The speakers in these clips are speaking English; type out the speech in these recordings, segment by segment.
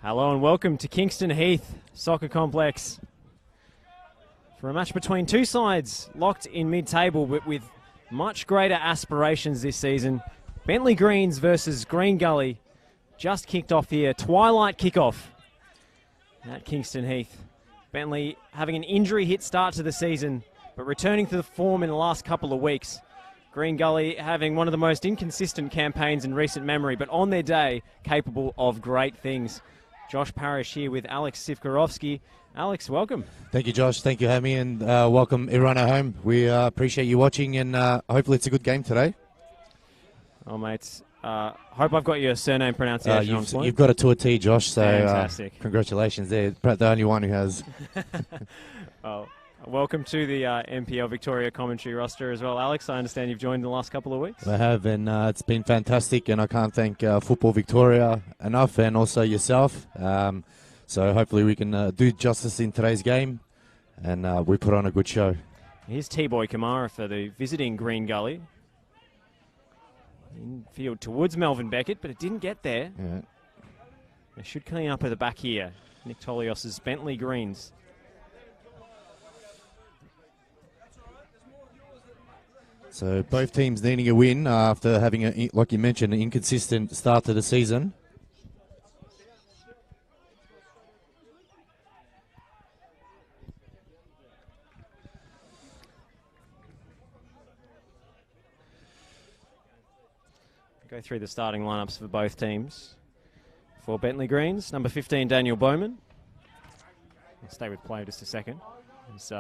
Hello and welcome to Kingston Heath Soccer Complex for a match between two sides locked in mid-table but with much greater aspirations this season. Bentleigh Greens versus Green Gully just kicked off here. Twilight kickoff at Kingston Heath. Bentleigh having an injury-hit start to the season but returning to the form in the last couple of weeks. Green Gully having one of the most inconsistent campaigns in recent memory, but on their day, capable of great things. Josh Parrish here with Alex Sivkarovsky. Alex, welcome. Thank you, Josh. Thank you for having me, and welcome everyone at home. We appreciate you watching, and hopefully it's a good game today. Oh, mates. Hope I've got your surname pronunciation on point. You've got it to a T, Josh, so fantastic. Congratulations there. Perhaps the only one who has. Well, welcome to the NPL Victoria commentary roster as well. Alex, I understand you've joined in the last couple of weeks. I have, and it's been fantastic, and I can't thank Football Victoria enough, and also yourself. So hopefully we can do justice in today's game, and we put on a good show. Here's T-Boy Kamara for the visiting Green Gully. Infield towards Melvin Beckett, but it didn't get there. Yeah. They should clean up at the back here. Nick Tolios's Bentleigh Greens. So both teams needing a win after having, like you mentioned, an inconsistent start to the season. Go through the starting lineups for both teams. For Bentleigh Greens, number 15, Daniel Bowman. I'll stay with play just a second. As,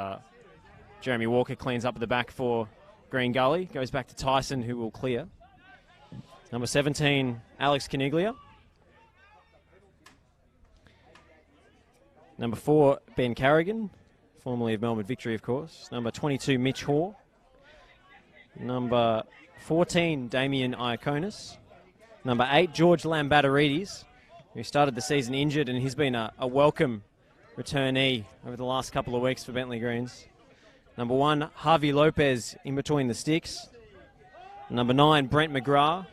Jeremy Walker cleans up at the back for Green Gully. Goes back to Tyson, who will clear. Number 17, Alex Caniglia. Number 4, Ben Carrigan, formerly of Melbourne Victory, of course. Number 22, Mitch Hoare. Number 14, Damien Iaconis. Number 8, George Lambatarides, who started the season injured, and he's been a welcome returnee over the last couple of weeks for Bentleigh Greens. Number 1, Harvey Lopez in between the sticks. Number 9, Brent McGrath.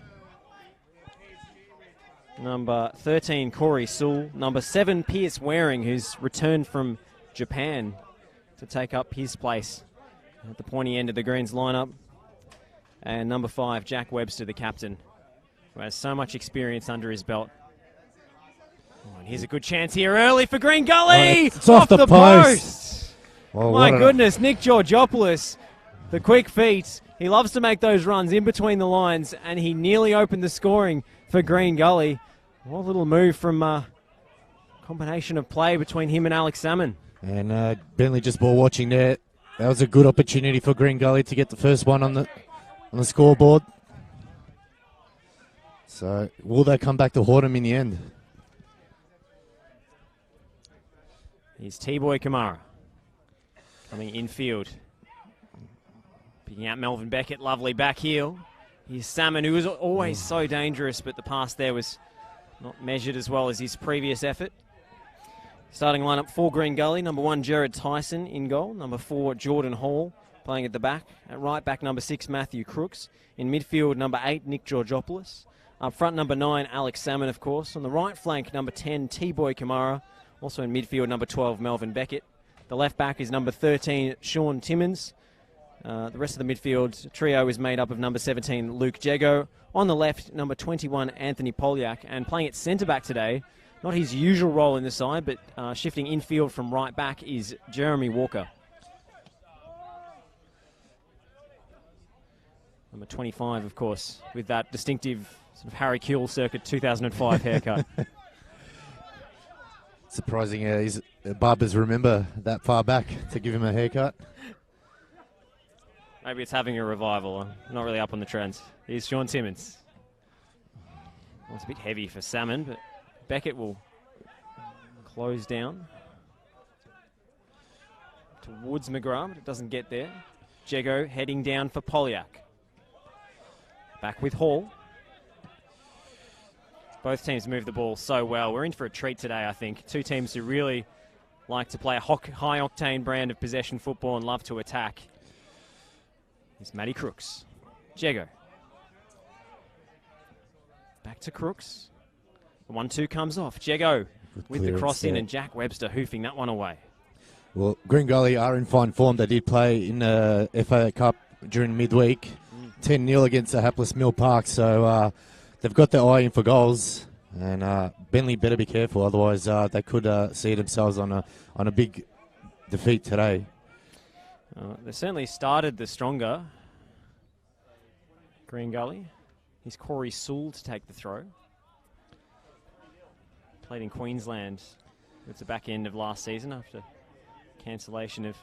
Number 13, Corey Sewell. Number 7, Pierce Waring, who's returned from Japan to take up his place at the pointy end of the Greens lineup. And number 5, Jack Webster, the captain, who has so much experience under his belt. Oh, and here's a good chance here early for Green Gully! It's off the post! Well, my goodness, Nick Georgopoulos, the quick feet. He loves to make those runs in between the lines, and he nearly opened the scoring for Green Gully. What a little move from combination of play between him and Alex Salmon. And Bentley just ball watching there. That was a good opportunity for Green Gully to get the first one on the scoreboard. So will they come back to haunt him in the end? Here's T-Boy Kamara coming infield. Picking out Melvin Beckett, lovely back heel. Here's Salmon, who was always so dangerous, but the pass there was not measured as well as his previous effort. Starting lineup for Green Gully, number 1, Jared Tyson in goal. Number 4, Jordan Hall playing at the back. At right back, number 6, Matthew Crooks. In midfield, number 8, Nick Georgopoulos. Up front, number 9, Alex Salmon, of course. On the right flank, number 10, T-Boy Kamara. Also in midfield, number 12, Melvin Beckett. The left back is number 13, Sean Timmins. The rest of the midfield trio is made up of number 17, Luke Jego. On the left, number 21, Anthony Polyak. And playing at centre-back today, not his usual role in the side, but shifting infield from right back is Jeremy Walker. Number 25, of course, with that distinctive sort of Harry Kewell circa 2005 haircut. Surprising his barbers remember that far back to give him a haircut. Maybe it's having a revival. I'm not really up on the trends. Here's Sean Timmins. Well, it's a bit heavy for Salmon, but Beckett will close down towards McGrath, but it doesn't get there. Jego heading down for Polyak. Back with Hall. Both teams move the ball so well. We're in for a treat today, I think. Two teams who really like to play a high-octane brand of possession football and love to attack. Here's Matty Crooks. Jego. Back to Crooks. The 1-2 comes off. Jego with the cross in, yeah. and Jack Webster hoofing that one away. Well, Green Gully are in fine form. They did play in the FA Cup during midweek, 10-0 against the hapless Mill Park. So they've got their eye in for goals, and Bentley better be careful, otherwise they could see themselves on a big defeat today. They certainly started the stronger. Green Gully. Here's Corey Sewell to take the throw. Played in Queensland. It's the back end of last season after cancellation of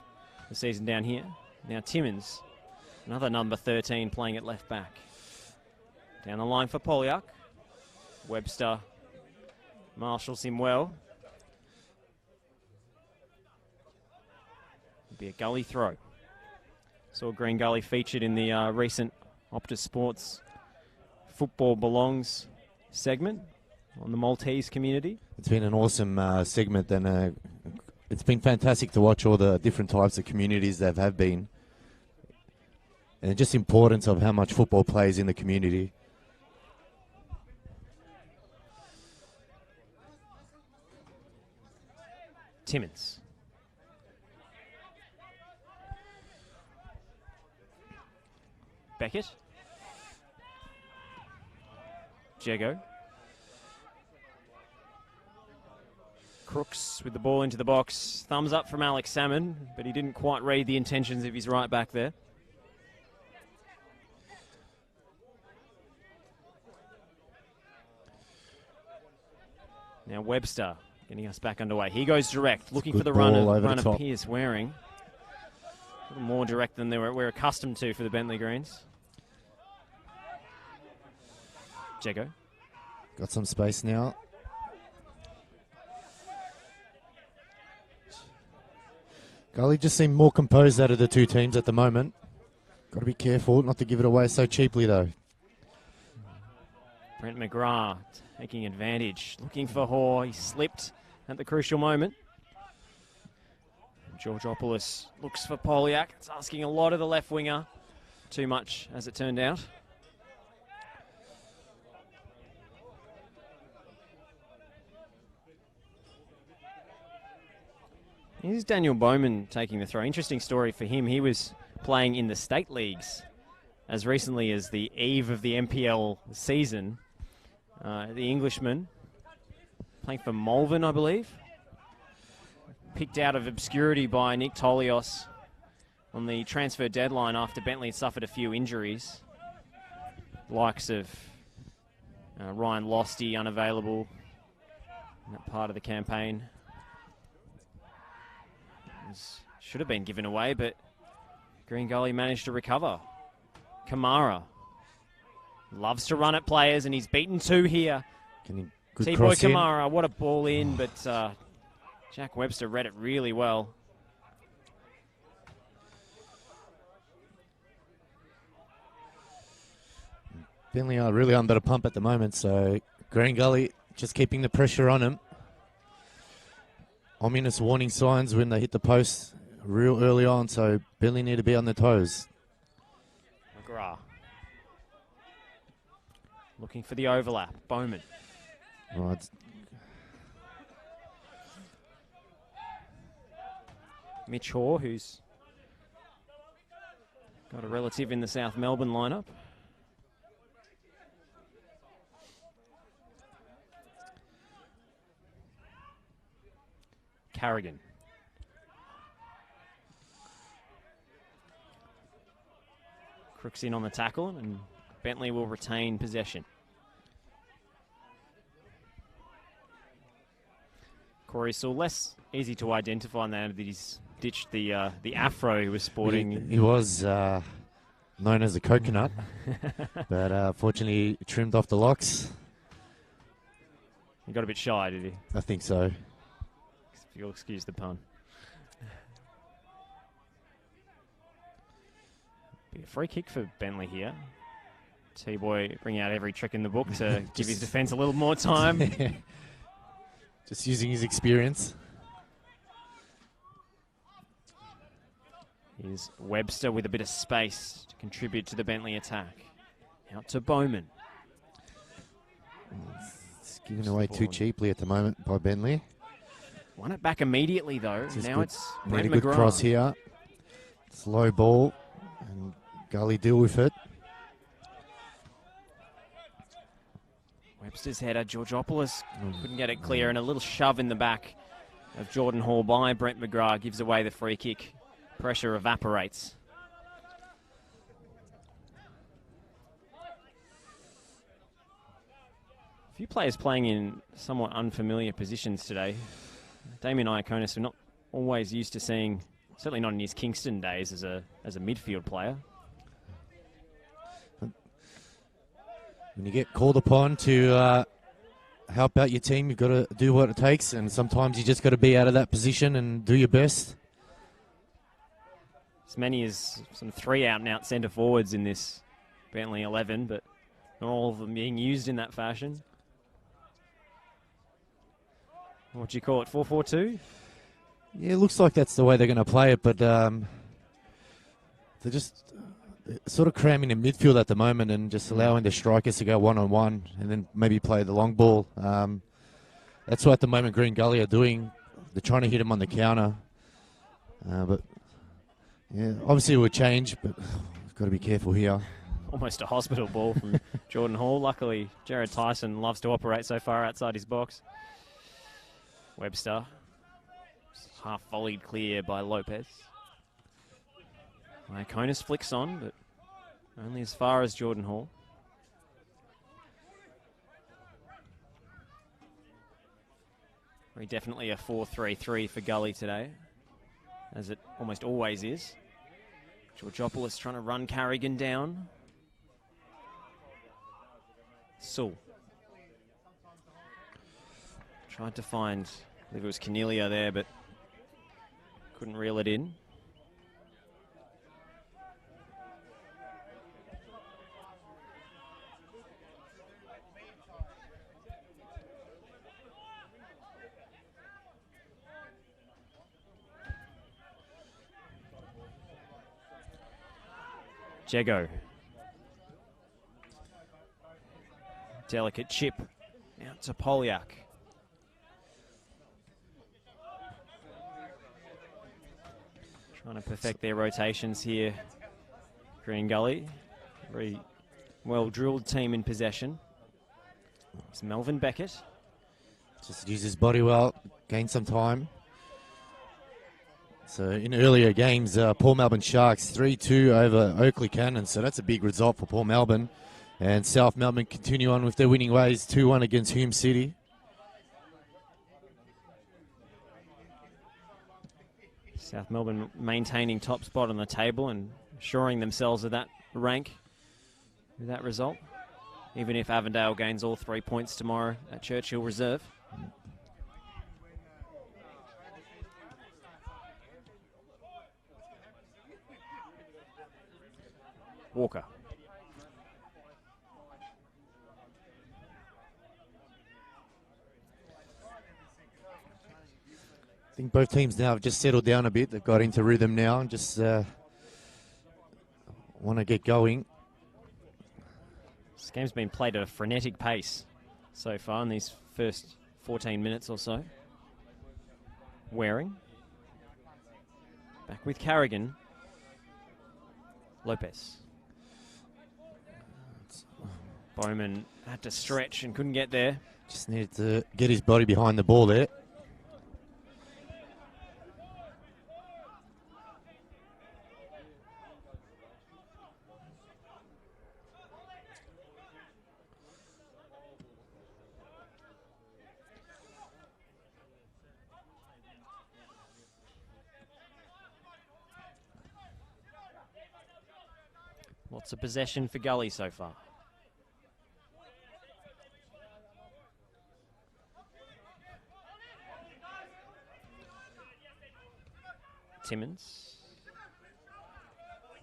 the season down here. Now Timmins, another number 13 playing at left back. Down the line for Polyak. Webster marshals him well. It'll be a Gully throw. Saw Green Gully featured in the recent Optus Sports Football Belongs segment on the Maltese community. It's been an awesome segment, and it's been fantastic to watch all the different types of communities that have been, and just importance of how much football plays in the community. Timmins. Beckett. Jago. Crooks with the ball into the box. Thumbs up from Alex Salmon, but he didn't quite read the intentions of his right back there. Now Webster getting us back underway. He goes direct, looking for the run of Pierce Waring. A little more direct than we're accustomed to for the Bentley Greens. Jago. Got some space now. Gully just seemed more composed out of the two teams at the moment. Got to be careful not to give it away so cheaply, though. Brent McGrath taking advantage, looking for Hoare. He slipped at the crucial moment. Georgopoulos looks for Polyak. It's asking a lot of the left winger. Too much, as it turned out. Here's Daniel Bowman taking the throw. Interesting story for him. He was playing in the state leagues as recently as the eve of the NPL season. The Englishman playing for Malvern, I believe. Picked out of obscurity by Nick Tolios on the transfer deadline after Bentley suffered a few injuries. Likes of Ryan Losty unavailable in that part of the campaign. Should have been given away, but Green Gully managed to recover. Kamara loves to run at players, and he's beaten two here. T-Boy Kamara, what a ball in, but Jack Webster read it really well. Bentley are really under the pump at the moment, so Green Gully just keeping the pressure on him. Ominous warning signs when they hit the post real early on, so Bentley need to be on their toes. McGrath looking for the overlap. Bowman. Right. Mitch Hoare, who's got a relative in the South Melbourne lineup. Carrigan. Crooks in on the tackle, and Bentley will retain possession. Corey Sewell, less easy to identify now that he's ditched the afro he was sporting. He was known as a coconut, but fortunately trimmed off the locks. He got a bit shy, did he? I think so. If you'll excuse the pun. Be a free kick for Bentley here. T-Boy bringing out every trick in the book to give his defence a little more time. Just using his experience. Here's Webster with a bit of space to contribute to the Bentley attack. Out to Bowman. It's given away too cheaply at the moment by Bentleigh. Won it back immediately, though. Now it's Brent a good McGrath. cross here. It's low ball, and Gully deal with it. Webster's header, Georgopoulos couldn't get it clear, and a little shove in the back of Jordan Hall by Brent McGrath gives away the free kick. Pressure evaporates. A few players playing in somewhat unfamiliar positions today. Damien Iaconis, we're not always used to seeing, certainly not in his Kingston days as a midfield player. When you get called upon to help out your team, you've got to do what it takes, and sometimes you just got to be out of that position and do your best. As many as some 3 out-and-out centre forwards in this Bentley 11, but not all of them being used in that fashion. What do you call it, 4-4-2? Yeah, it looks like that's the way they're going to play it, but they're just sort of cramming in midfield at the moment and just allowing the strikers to go one-on-one and then maybe play the long ball. That's what at the moment Green Gully are doing. They're trying to hit him on the counter. But, yeah, obviously it would change, but we've got to be careful here. Almost a hospital ball from Jordan Hall. Luckily, Jared Tyson loves to operate so far outside his box. Webster, half volleyed clear by Lopez. Iaconis flicks on, but only as far as Jordan Hall. Very definitely a 4-3-3 for Gully today, as it almost always is. Georgopoulos trying to run Carrigan down. Sewell. Tried to find, I believe it was Cornelia there, but couldn't reel it in. Jego. Delicate chip out to Polyak. Trying to perfect their rotations here. Green Gully. Very well-drilled team in possession. It's Melvin Beckett. Just use his body well, gain some time. So in earlier games, Port Melbourne Sharks 3-2 over Oakley Cannons. So that's a big result for Port Melbourne. And South Melbourne continue on with their winning ways, 2-1 against Hume City. South Melbourne maintaining top spot on the table and assuring themselves of that rank with that result. Even if Avondale gains all 3 points tomorrow at Churchill Reserve. Walker. I think both teams now have just settled down a bit. They've got into rhythm now and just want to get going. This game's been played at a frenetic pace so far in these first 14 minutes or so. Waring. Back with Carrigan. Lopez. Bowman had to stretch and couldn't get there. Just needed to get his body behind the ball there. Lots of possession for Gully so far. Timmins.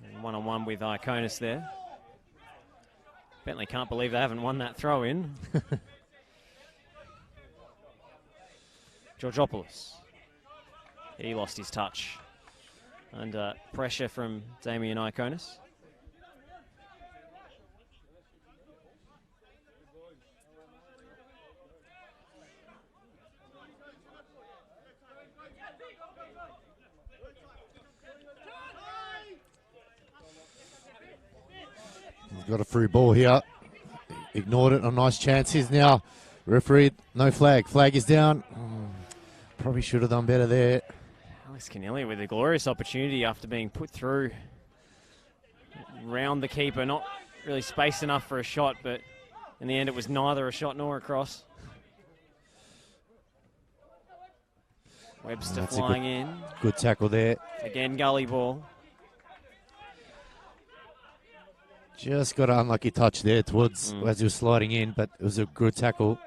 And one-on-one with Iaconis there. Bentley can't believe they haven't won that throw-in. Georgopoulos. He lost his touch under pressure from Damien Iaconis. He's got a free ball here. Ignored it. A nice chance. Here's now. Referee, no flag. Flag is down. Probably should have done better there. Alex Canelli with a glorious opportunity after being put through round the keeper. Not really space enough for a shot, but in the end it was neither a shot nor a cross. Webster flying in. Good tackle there. Again, Gully ball. Just got an unlucky touch there towards as he was sliding in, but it was a good tackle.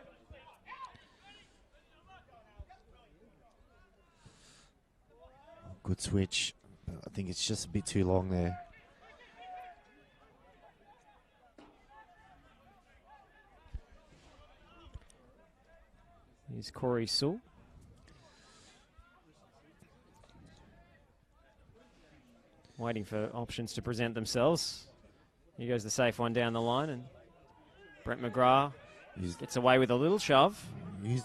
Good switch. I think it's just a bit too long there. Here's Corey Sewell. Waiting for options to present themselves. Here goes the safe one down the line, and Brent McGrath gets away with a little shove. Now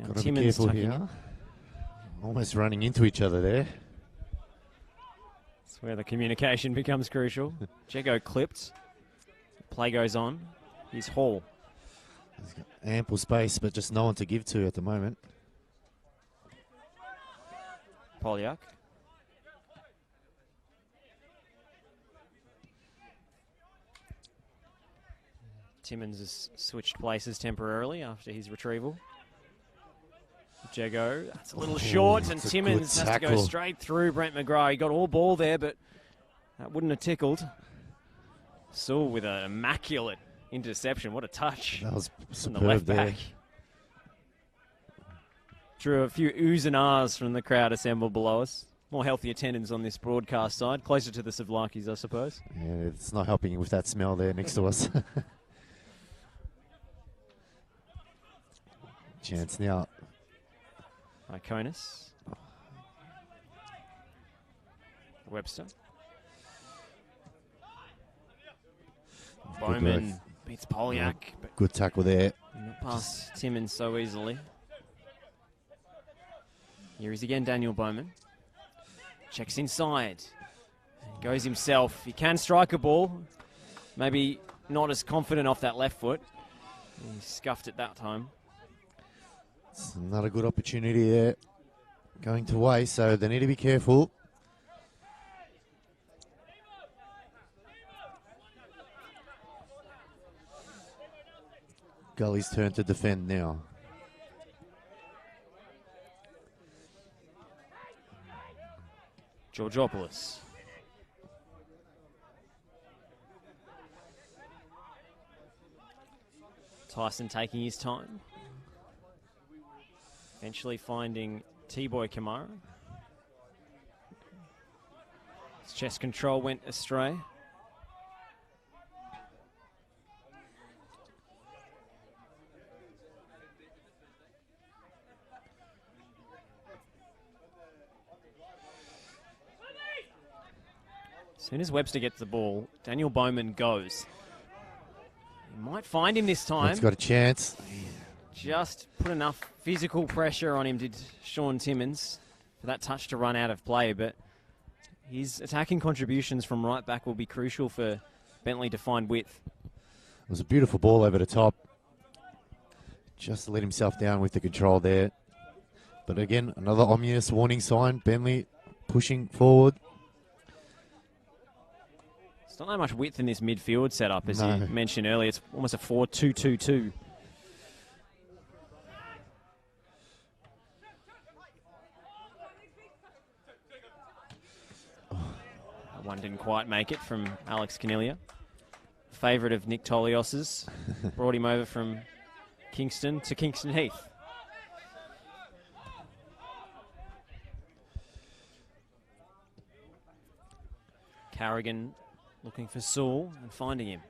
Got to be careful here. Almost running into each other there. That's where the communication becomes crucial. Jago clipped. Play goes on. Here's Hall. He's got ample space, but just no one to give to at the moment. Polyak. Timmins has switched places temporarily after his retrieval. Jago, that's a little short, and Timmins has to go straight through Brent McGrath. He got all ball there, but that wouldn't have tickled. Sewell with an immaculate interception. What a touch. That was from the left there. back. Drew a few oohs and ahs from the crowd assembled below us. More healthy attendance on this broadcast side, closer to the Savlakis, I suppose. Yeah, it's not helping with that smell there next to us. Chance now. Iconis. Webster. Bowman beats Polyak. But good tackle there. not past Timmins so easily. Here is again Daniel Bowman. Checks inside. Goes himself. He can strike a ball. Maybe not as confident off that left foot. He scuffed it that time. It's not a good opportunity there going to waste, so they need to be careful. Gully's turn to defend now. Georgopoulos. Tyson taking his time. Eventually finding T-Boy Kamara. His chest control went astray. As soon as Webster gets the ball, Daniel Bowman goes. He might find him this time. He's got a chance. Just put enough physical pressure on him, did Sean Timmins, for that touch to run out of play. But his attacking contributions from right back will be crucial for Bentley to find width. It was a beautiful ball over the top. Just let himself down with the control there. But again, another ominous warning sign. Bentley pushing forward. There's not that much width in this midfield setup, as you mentioned earlier. It's almost a 4-2-2-2. One didn't quite make it from Alex Caniglia. Favourite of Nick Tolios's. Brought him over from Kingston to Kingston Heath. Carrigan looking for Sewell and finding him.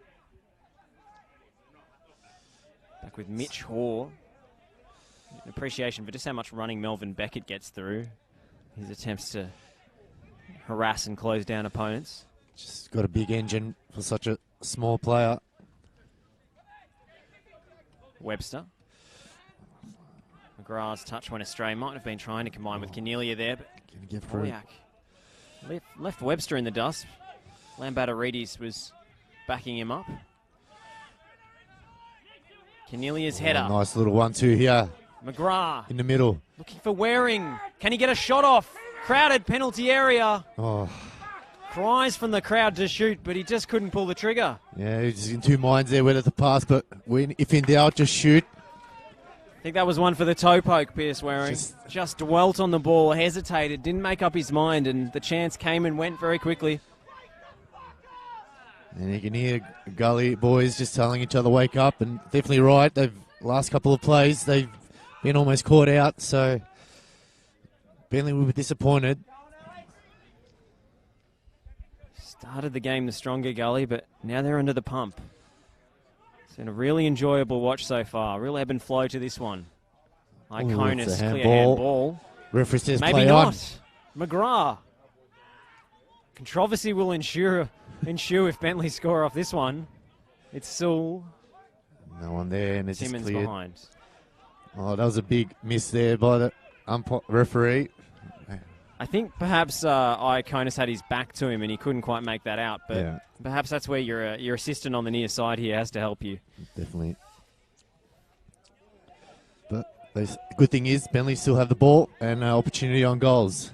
Back with Mitch Hoare. An appreciation for just how much running Melvin Beckett gets through. His attempts to harass and close down opponents. Just got a big engine for such a small player. Webster. McGrath's touch went astray. Might have been trying to combine with Caniglia there, but Gonna get through. Polyak left Webster in the dust. Lambatarides was backing him up. Cornelia's header. Nice little 1-2 here. McGrath In the middle. looking for Waring. Can he get a shot off? Crowded penalty area. Oh, Cries from the crowd to shoot, but he just couldn't pull the trigger. yeah, he's in two minds there whether to pass, but if in doubt, just shoot. I think that was one for the toe poke, Pierce Waring. Just dwelt on the ball, hesitated, didn't make up his mind, and the chance came and went very quickly. And you can hear Gully boys just telling each other, wake up, and definitely right. Last couple of plays, they've been almost caught out, so Bentley will be disappointed. Started the game the stronger Gully, but now they're under the pump. It's been a really enjoyable watch so far. Real ebb and flow to this one. Iconis, clear handball. Referee says Maybe play not. on. McGrath. Controversy will ensue if Bentley score off this one. It's Sewell. No one there, and it's just Simmons cleared. behind. Oh, that was a big miss there by the referee. I think perhaps Iconis had his back to him and he couldn't quite make that out, but Yeah. perhaps that's where your assistant on the near side here has to help you. Definitely. But the good thing is, Bentley still have the ball and opportunity on goals.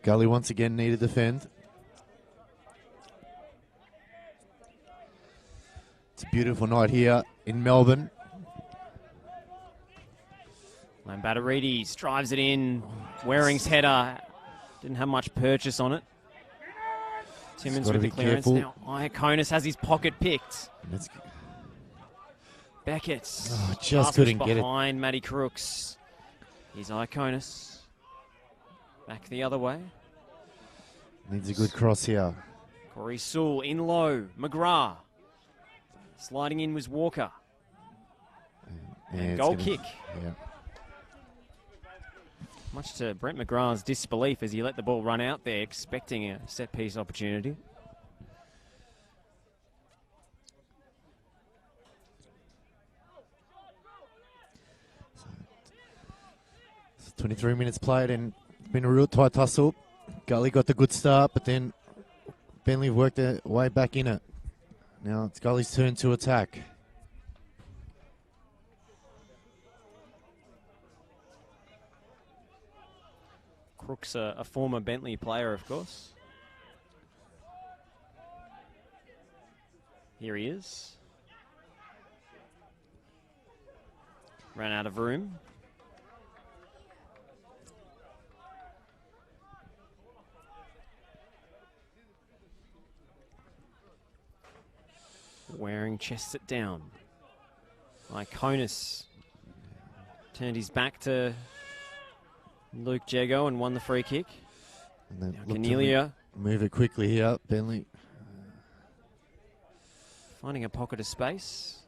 Gully once again need to defend. It's a beautiful night here in Melbourne. Lambatarides drives it in. Waring's header didn't have much purchase on it. Timmins with the clearance. Now Iconis has his pocket picked. Beckett. Just couldn't get it. Behind Matty Crooks. Here's Iconis. Back the other way. Needs a good cross here. Corey Sewell in low. McGrath. Sliding in was Walker. And goal kick. Yeah. Much to Brent McGrath's disbelief as he let the ball run out there, expecting a set-piece opportunity. So 23 minutes played and it's been a real tight tussle. Gully got the good start, but then Bentley worked their way back in it. Now it's Gully's turn to attack. Crooks, a former Bentley player, of course. Here he is. Ran out of room. Waring chests it down. Iconis turned his back to Luke Jago and won the free kick. And now Cornelia move it quickly here, Bentley. finding a pocket of space.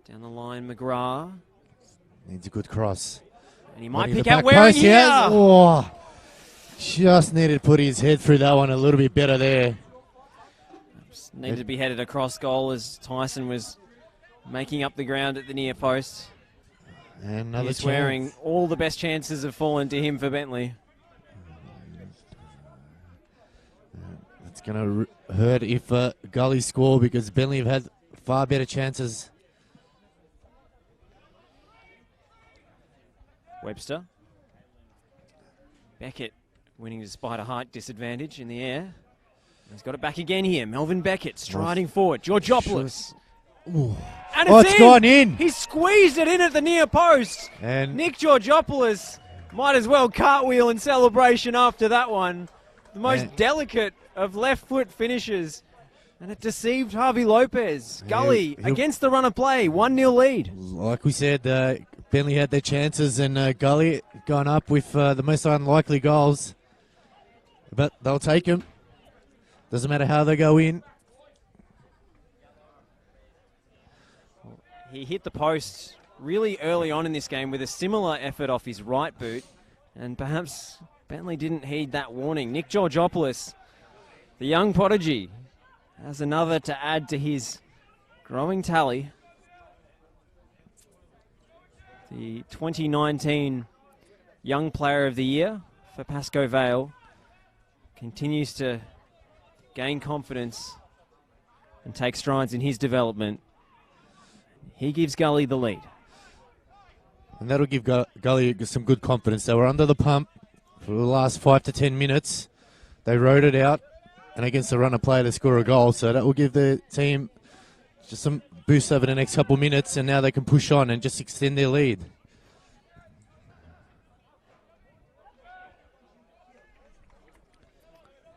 Down the line, McGrath. Needs a good cross. And he might Running pick the out back Waring post, here. yes. Oh, just needed to put his head through that one a little bit better there. Needed to be headed across goal as Tyson was making up the ground at the near post. And another He's Waring. All the best chances have fallen to him for Bentley. It's going to hurt if Gully score because Bentley have had far better chances. Webster. Beckett winning despite a height disadvantage in the air. He's got it back again here. Melvin Beckett striding forward. Georgopoulos. And it's gone in. He squeezed it in at the near post. And Nick Georgopoulos might as well cartwheel in celebration after that one. The most delicate of left foot finishes. And it deceived Harvey Lopez. Gully against the run of play. 1-0 lead. Like we said, Bentley had their chances and Gully gone up with the most unlikely goals. But they'll take them. Doesn't matter how they go in. He hit the post really early on in this game with a similar effort off his right boot. And perhaps Bentley didn't heed that warning. Nick Georgopoulos, the young prodigy, has another to add to his growing tally. The 2019 Young Player of the Year for Pascoe Vale continues to gain confidence and take strides in his development. He gives Gully the lead. And that'll give Gully some good confidence. They were under the pump for the last 5 to 10 minutes. They rode it out, and against the runner player to score a goal. So that will give the team just some boost over the next couple of minutes, and now they can push on and just extend their lead.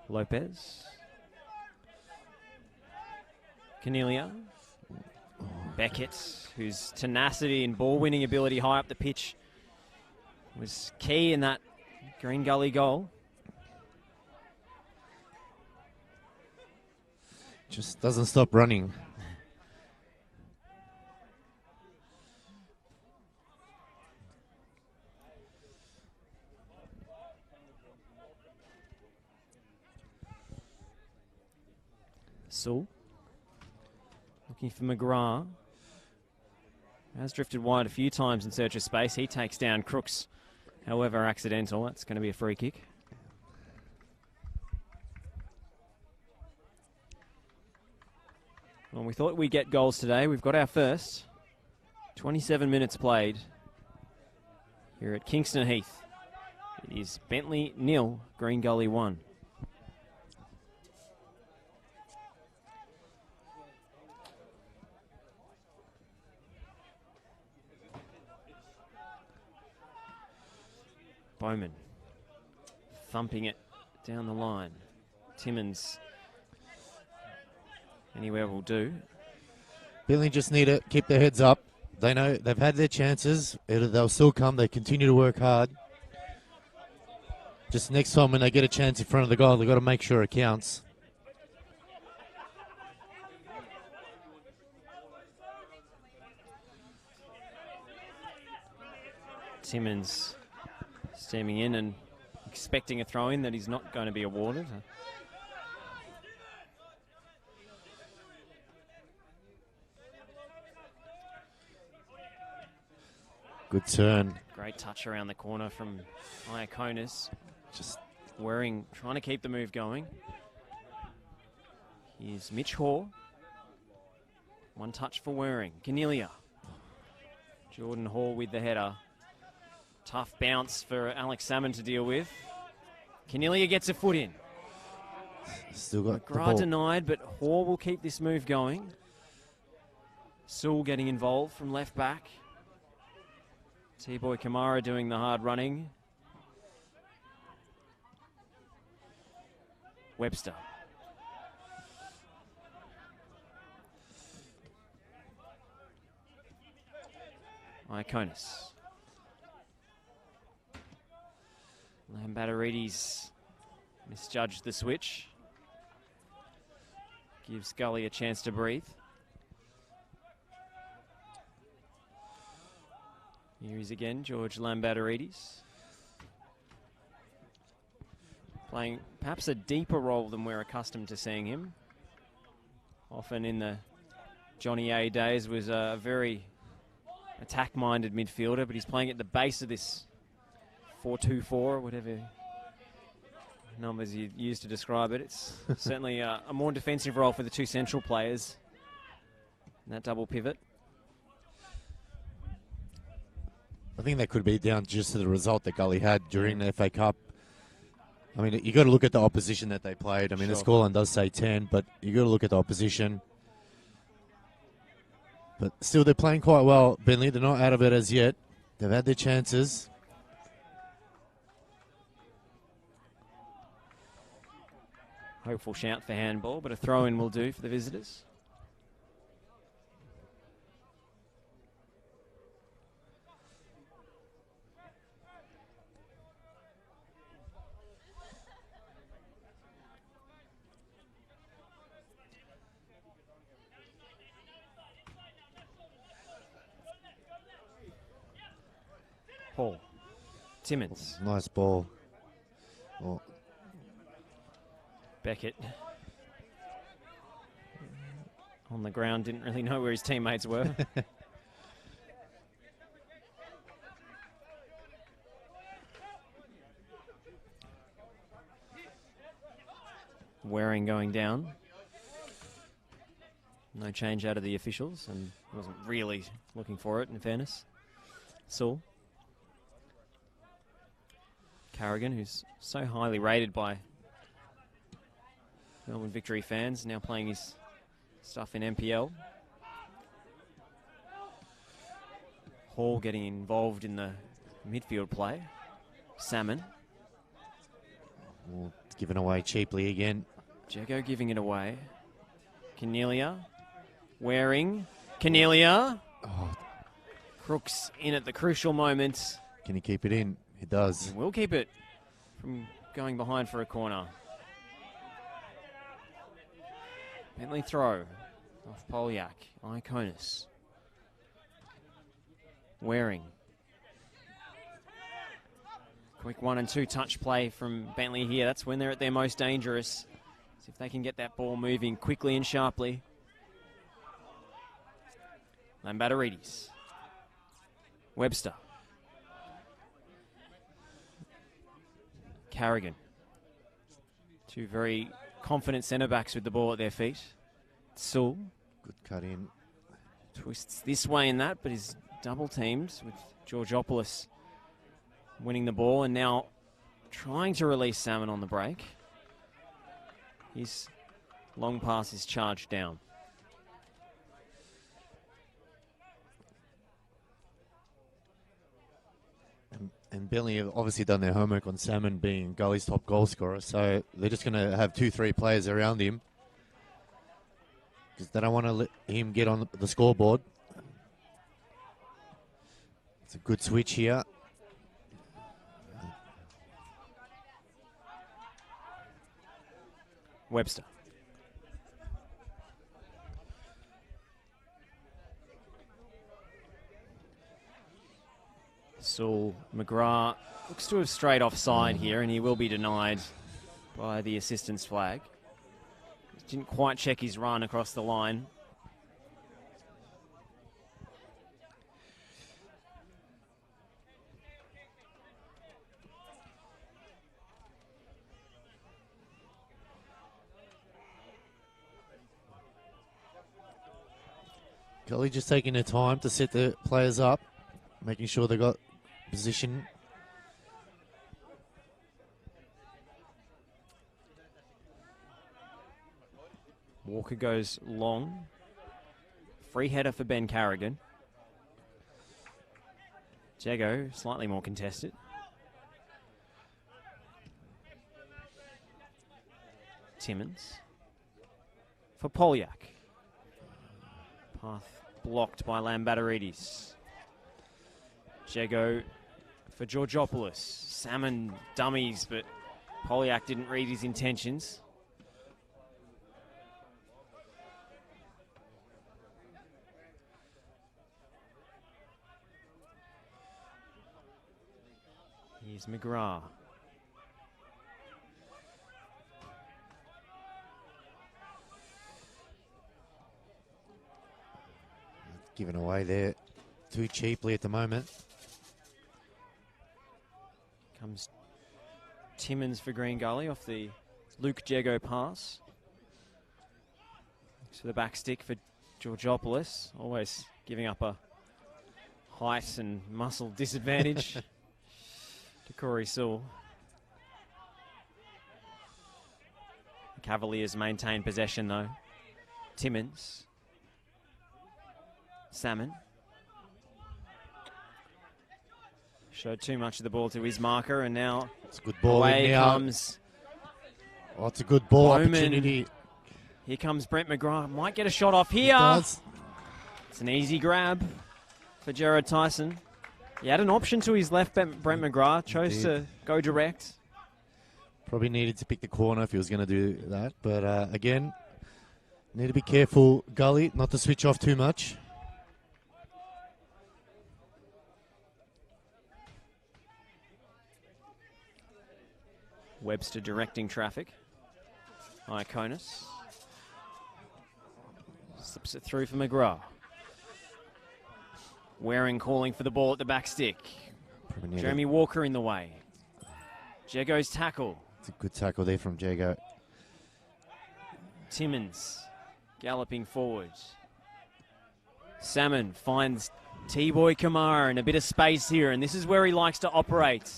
Lopez. Cornelia. Beckett, whose tenacity and ball-winning ability high up the pitch was key in that Green Gully goal. Just doesn't stop running. Sewell. Looking for McGrath. Has drifted wide a few times in search of space. He takes down Crooks, however accidental. That's going to be a free kick. Well, we thought we'd get goals today. We've got our first. 27 minutes played here at Kingston Heath. It is Bentley 0, Green Gully 1. Bowman thumping it down the line. Timmins anywhere will do. Bentley just need to keep their heads up. They know they've had their chances. They'll still come. They continue to work hard. Just next time when they get a chance in front of the goal, they've got to make sure it counts. Timmins stemming in and expecting a throw-in that he's not going to be awarded. Good turn. Great touch around the corner from Iaconis. Just Waring trying to keep the move going. Here's Mitch Hoare. One touch for Waring. Cornelia. Jordan Hall with the header. Tough bounce for Alex Salmon to deal with. Cornelia gets a foot in. Still got the McGrath ball. denied, but Hall will keep this move going. Sewell getting involved from left back. T-Boy Kamara doing the hard running. Webster. Iaconis. Lambatarides misjudged the switch. Gives Gully a chance to breathe. Here he is again, George Lambatarides. Playing perhaps a deeper role than we're accustomed to seeing him. Often in the Johnny A days was a very attack-minded midfielder, but he's playing at the base of this 4-2-4, or whatever numbers you use to describe it. It's certainly a more defensive role for the two central players in that double pivot. I think that could be down just to the result that Gully had during the FA Cup. I mean, you got to look at the opposition that they played. I mean, Sure. the scoreline does say 10, but you got to look at the opposition. But still, they're playing quite well. Bentley, they're not out of it as yet. They've had their chances. Hopeful shout for handball, but a throw-in will do for the visitors. Paul. Timmins. Nice ball. Oh, Beckett. On the ground, didn't really know where his teammates were. Waring going down. No change out of the officials, and wasn't really looking for it, in fairness. Sewell. Carrigan, who's so highly rated by Melbourne Victory fans, now playing his stuff in NPL. Hall getting involved in the midfield play. Salmon. Well, it's given away cheaply again. Jago giving it away. Cornelia. Waring. Cornelia. Oh, Crooks in at the crucial moment. can he keep it in? He does. He will keep it from going behind for a corner. Bentley throw off Polyak. Iconis. Waring. Quick 1 and 2 touch play from Bentley here. That's when they're at their most dangerous. See if they can get that ball moving quickly and sharply. Lambatarides. Webster. Carrigan. Two very confident centre backs with the ball at their feet. Sewell. Good cut in. Twists this way and that, but is double teamed with Georgopoulos winning the ball and now trying to release Salmon on the break. His long pass is charged down. And Bentley have obviously done their homework on Salmon being Gully's top goal scorer, so they're just going to have 2-3 players around him because they don't want to let him get on the scoreboard. It's a good switch here. Webster. Saul McGrath looks to have strayed offside here, and he will be denied by the assistant's flag. Didn't quite check his run across the line. Gully just taking their time to set the players up, making sure they got position. Walker goes long. Free header for Ben Carrigan. Jago slightly more contested. Timmins for Polyak. Path blocked by Lambatarides. Jago for Georgopoulos. Salmon dummies, but Polyak didn't read his intentions. Here's McGrath. Given away there too cheaply at the moment. Comes Timmins for Green Gully off the Luke Jago pass. To the back stick for Georgopoulos. Always giving up a height and muscle disadvantage to Corey Sewell. The Cavaliers maintain possession though. Timmins. Salmon. Showed too much of the ball to his marker, and now it's a good ball away in now. comes. Oh, it's a good ball Bowman. opportunity. Here comes Brent McGrath. Might get a shot off here. It's an easy grab for Jared Tyson. He had an option to his left, Brent McGrath. Chose to go direct. Probably needed to pick the corner if he was going to do that. But again, need to be careful, Gully, not to switch off too much. Webster directing traffic. Iconis. Slips it through for McGrath. Waring calling for the ball at the back stick. Jeremy Walker in the way. Jago's tackle. It's a good tackle there from Jago. Timmins galloping forward. Salmon finds T-Boy Kamara in a bit of space here, and this is where he likes to operate.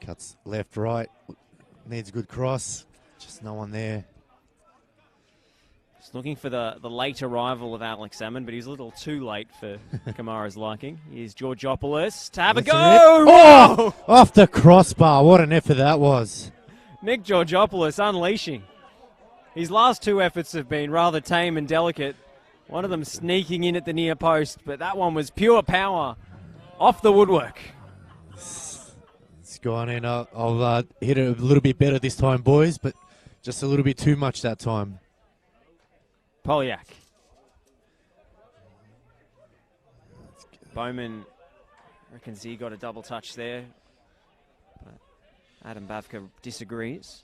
Cuts left, right. Needs a good cross. Just no one there. Just looking for the late arrival of Alex Salmon, but he's a little too late for Kamara's liking. Here's Georgopoulos to have a go! Oh! Off the crossbar. What an effort that was. Nick Georgopoulos unleashing. His last two efforts have been rather tame and delicate. One of them sneaking in at the near post, but that one was pure power off the woodwork. It's gone in. I'll hit it a little bit better this time, boys, but just a little bit too much that time. Polyak. Bowman reckons he got a double touch there, but Adam Bavka disagrees.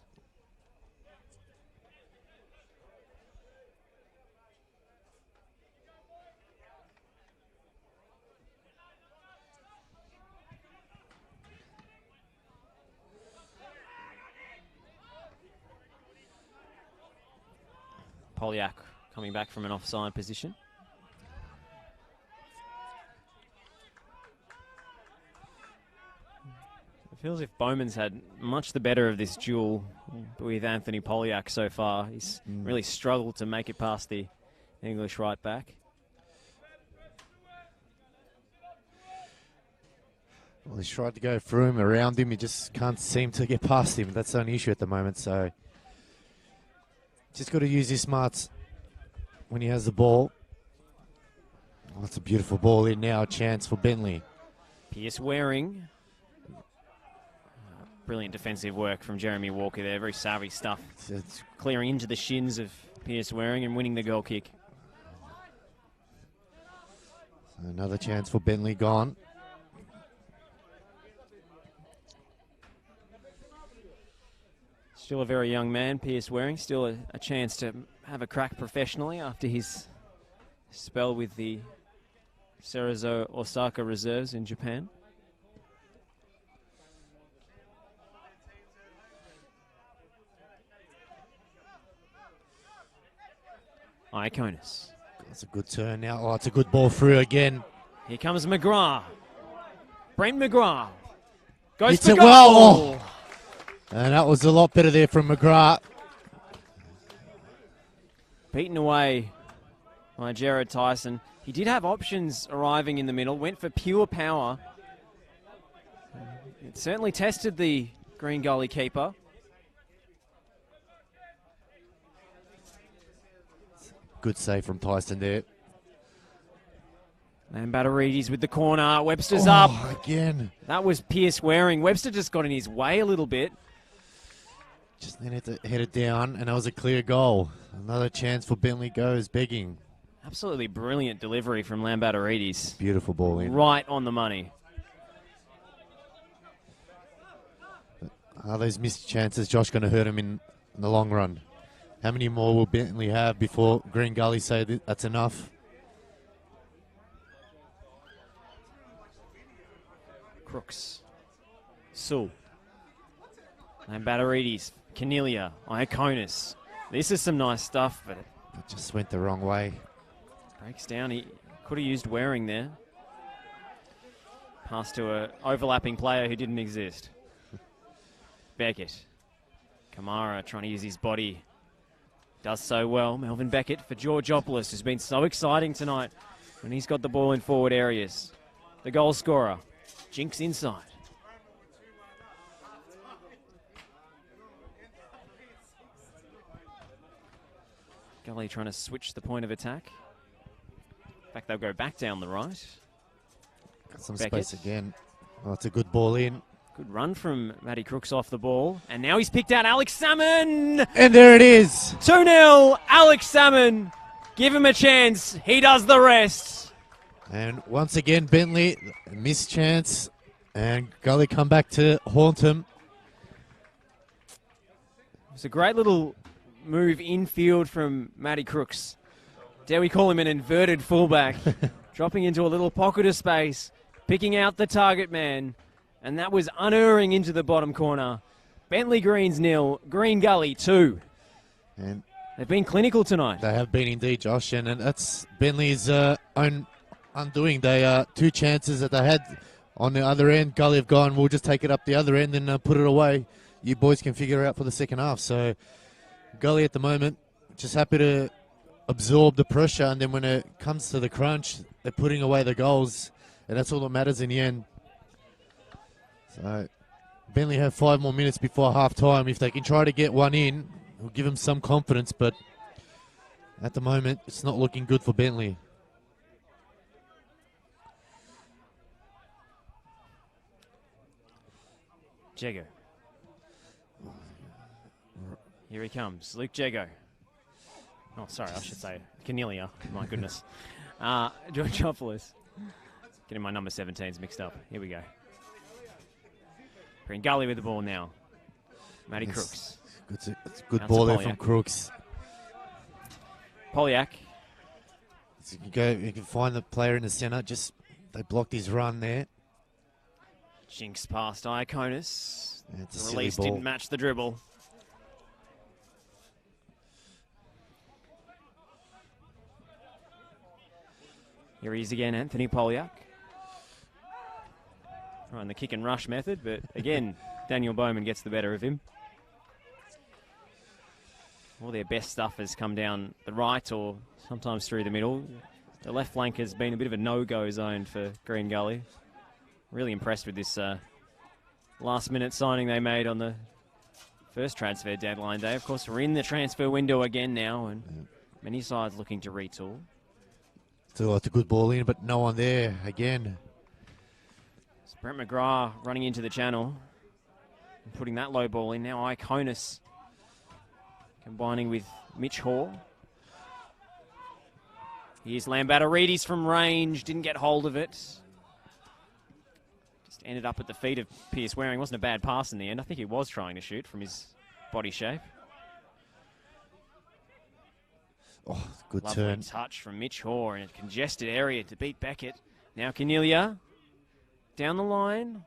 Polyak coming back from an offside position. It feels as if Bowman's had much the better of this duel with Anthony Polyak so far. He's really struggled to make it past the English right back. Well, he's tried to go through him, around him. He just can't seem to get past him. That's the only issue at the moment, so just got to use his smarts when he has the ball. Oh, that's a beautiful ball in now. A chance for Bentley. Pierce Waring. Brilliant defensive work from Jeremy Walker there. Very savvy stuff. It's clearing into the shins of Pierce Waring and winning the goal kick. Another chance for Bentley gone. Still a very young man, Pierce Waring. Still a chance to have a crack professionally after his spell with the Cerezo Osaka reserves in Japan. Iaconis. That's a good turn now. Oh, it's a good ball through again. Here comes McGrath. Brent McGrath goes Hits for it goal. well. Oh. And that was a lot better there from McGrath. Beaten away by Jared Tyson. He did have options arriving in the middle. Went for pure power. It certainly tested the Green Gully keeper. Good save from Tyson there. And Batterides with the corner. Webster's up. Again. That was Pierce Waring. Webster just got in his way a little bit. Just needed to head it down, and that was a clear goal. Another chance for Bentley goes begging. Absolutely brilliant delivery from Lambatarides. Beautiful ball in. Right on the money. Are those missed chances, Josh, going to hurt him in the long run? How many more will Bentley have before Green Gully say that's enough? Crooks. Sewell. Lambatarides. Cornelia. Iaconis. This is some nice stuff, but It just went the wrong way. breaks down. He could have used Waring there. Pass to an overlapping player who didn't exist. Beckett. Kamara trying to use his body. Does so well. Melvin Beckett for Georgopoulos, who's been so exciting tonight when he's got the ball in forward areas. The goal scorer. Jinx inside. Gully trying to switch the point of attack. In fact, they'll go back down the right. Got some Beckett. space again. Oh, it's a good ball in. Good run from Matty Crooks off the ball. And now he's picked out Alex Salmon. And there it is. 2-0, Alex Salmon. Give him a chance. He does the rest. And once again, Bentley, missed chance. And Gully come back to haunt him. It's a great little move infield from Matty Crooks. Dare we call him an inverted fullback. Dropping into a little pocket of space, picking out the target man. And that was unerring into the bottom corner. Bentley Greens 0, Green Gully 2. And they've been clinical tonight. they have been indeed, Josh, and that's Bentley's own undoing. They 2 chances that they had on the other end. Gully have gone, we'll just take it up the other end and put it away. You boys can figure it out for the second half. So Gully at the moment just happy to absorb the pressure, and then when it comes to the crunch, they're putting away the goals, and that's all that matters in the end. So Bentley have 5 more minutes before half-time. If they can try to get one in, it'll give them some confidence, but at the moment, it's not looking good for Bentley. Jago. Here he comes, Luke Jago. Oh, sorry, I should say Cornelia. My goodness. Georgopoulos. Getting my number 17s mixed up. Here we go. Green Gully with the ball now. Matty Crooks. It's a good ball there from Crooks. Polyak. So you can find the player in the centre. Just they blocked his run there. Jinx past Iaconis. It's a The silly release ball. didn't match the dribble. Here he is again, Anthony Polyak. Trying the kick and rush method, but again, Daniel Bowman gets the better of him. All their best stuff has come down the right or sometimes through the middle. The left flank has been a bit of a no-go zone for Green Gully. Really impressed with this last-minute signing they made on the first transfer deadline day. Of course, we're in the transfer window again now, and many sides looking to retool. So it's a good ball in, but no one there again. It's Brent McGrath running into the channel and putting that low ball in. Now Iaconis combining with Mitch Hoare. Here's Lambatarides from range, didn't get hold of it. Just ended up at the feet of Pierce Waring. Wasn't a bad pass in the end. I think he was trying to shoot from his body shape. Oh, good Lovely turn. touch from Mitch Hoare in a congested area to beat Beckett. Now Cornelia down the line.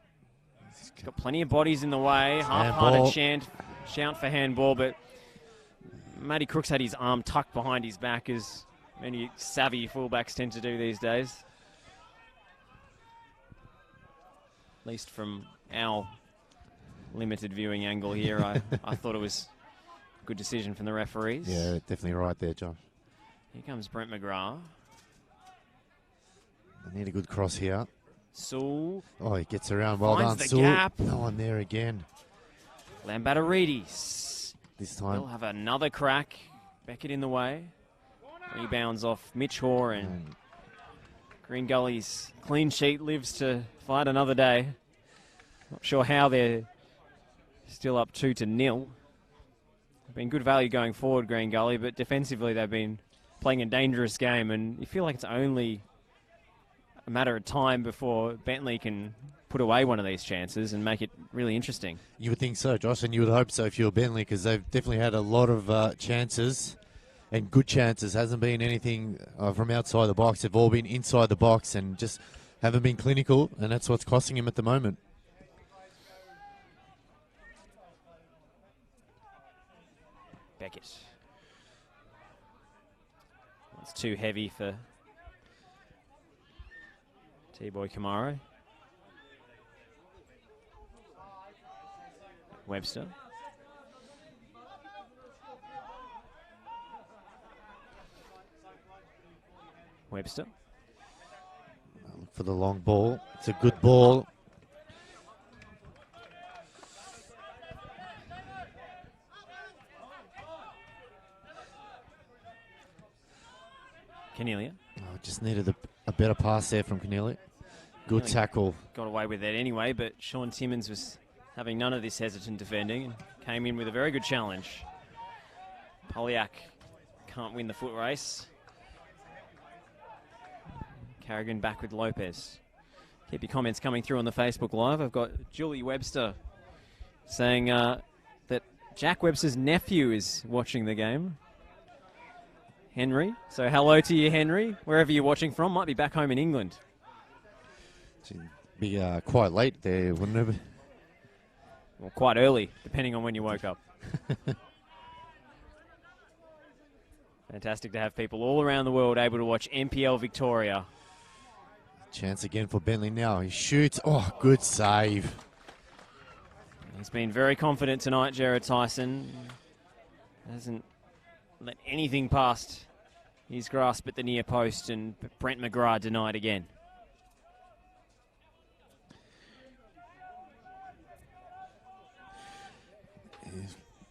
He's got plenty of bodies in the way. Half-hearted shout for handball, but Matty Crooks had his arm tucked behind his back, as many savvy fullbacks tend to do these days. At least from our limited viewing angle here, I thought it was a good decision from the referees. Yeah, definitely right there, Josh. Here comes Brent McGrath. They need a good cross here. Sewell. Oh, he gets around. Well done, Finds the Sewell. gap. No one there again. Lambatarides. This They'll time. have another crack. Beckett in the way. Rebounds off Mitch Hoare, and Green Gully's clean sheet lives to fight another day. Not sure how they're still up 2-0. Been good value going forward, Green Gully, but defensively they've been playing a dangerous game, and you feel like it's only a matter of time before Bentley can put away one of these chances and make it really interesting. You would think so, Josh, and you would hope so if you're Bentley, because they've definitely had a lot of chances, and good chances. Hasn't been anything from outside the box. They've all been inside the box and just haven't been clinical, and that's what's costing him at the moment. Beckett. That's too heavy for T-Boy Camaro. Webster. Webster. Look for the long ball. It's a good ball. Cornelia. Oh, just needed a better pass there from Cornelia. Good Cornelia tackle. Got away with that anyway, but Sean Timmins was having none of this hesitant defending and came in with a very good challenge. Polyak can't win the foot race. Carrigan back with Lopez. Keep your comments coming through on the Facebook Live. I've got Julie Webster saying that Jack Webster's nephew is watching the game. Henry. So hello to you, Henry, wherever you're watching from. Might be back home in England. It'd be quite late there, wouldn't it? Well, quite early, depending on when you woke up. Fantastic to have people all around the world able to watch NPL Victoria. Chance again for Bentley now. He shoots. Oh, good save. He's been very confident tonight, Jared Tyson. Hasn't let anything past his grasp at the near post, and Brent McGrath denied again.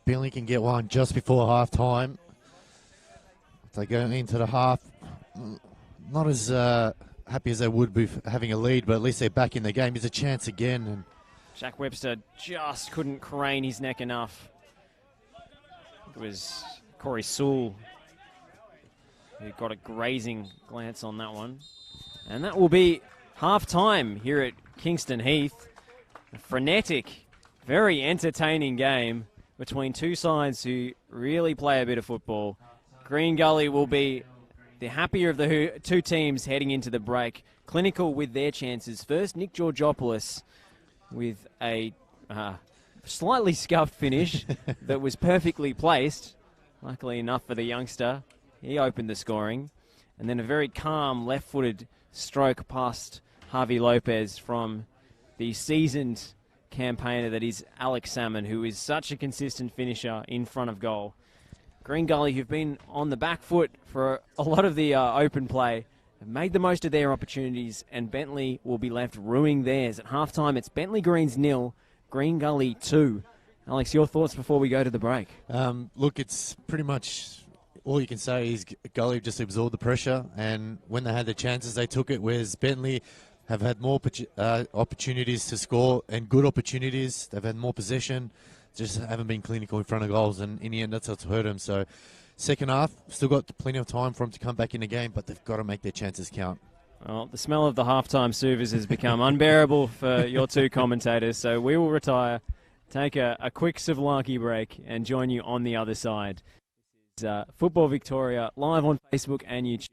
Bentley can get one just before half-time. They go into the half, not as happy as they would be having a lead, but at least they're back in the game. There's a chance again. And Jack Webster just couldn't crane his neck enough. It was Corey Sewell who got a grazing glance on that one. And that will be half-time here at Kingston Heath. A frenetic, very entertaining game between two sides who really play a bit of football. Green Gully will be the happier of the two teams heading into the break. Clinical with their chances. First, Nick Georgopoulos with a slightly scuffed finish that was perfectly placed. Luckily enough for the youngster, he opened the scoring. And then a very calm left-footed stroke past Javi Lopez from the seasoned campaigner that is Alex Salmon, who is such a consistent finisher in front of goal. Green Gully, who've been on the back foot for a lot of the open play, have made the most of their opportunities, and Bentley will be left ruining theirs. At halftime, it's Bentley Greens 0, Green Gully 2. Alex, your thoughts before we go to the break? Look, it's pretty much all you can say is Gully just absorbed the pressure, and when they had the chances, they took it, whereas Bentley have had more opportunities to score, and good opportunities. They've had more possession, just haven't been clinical in front of goals, and in the end, that's what's hurt them. So second half, still got plenty of time for them to come back in the game, but they've got to make their chances count. Well, the smell of the halftime servers has become unbearable for your two commentators, so we will retire, take a quick Savlaki break, and join you on the other side. This is Football Victoria, live on Facebook and YouTube.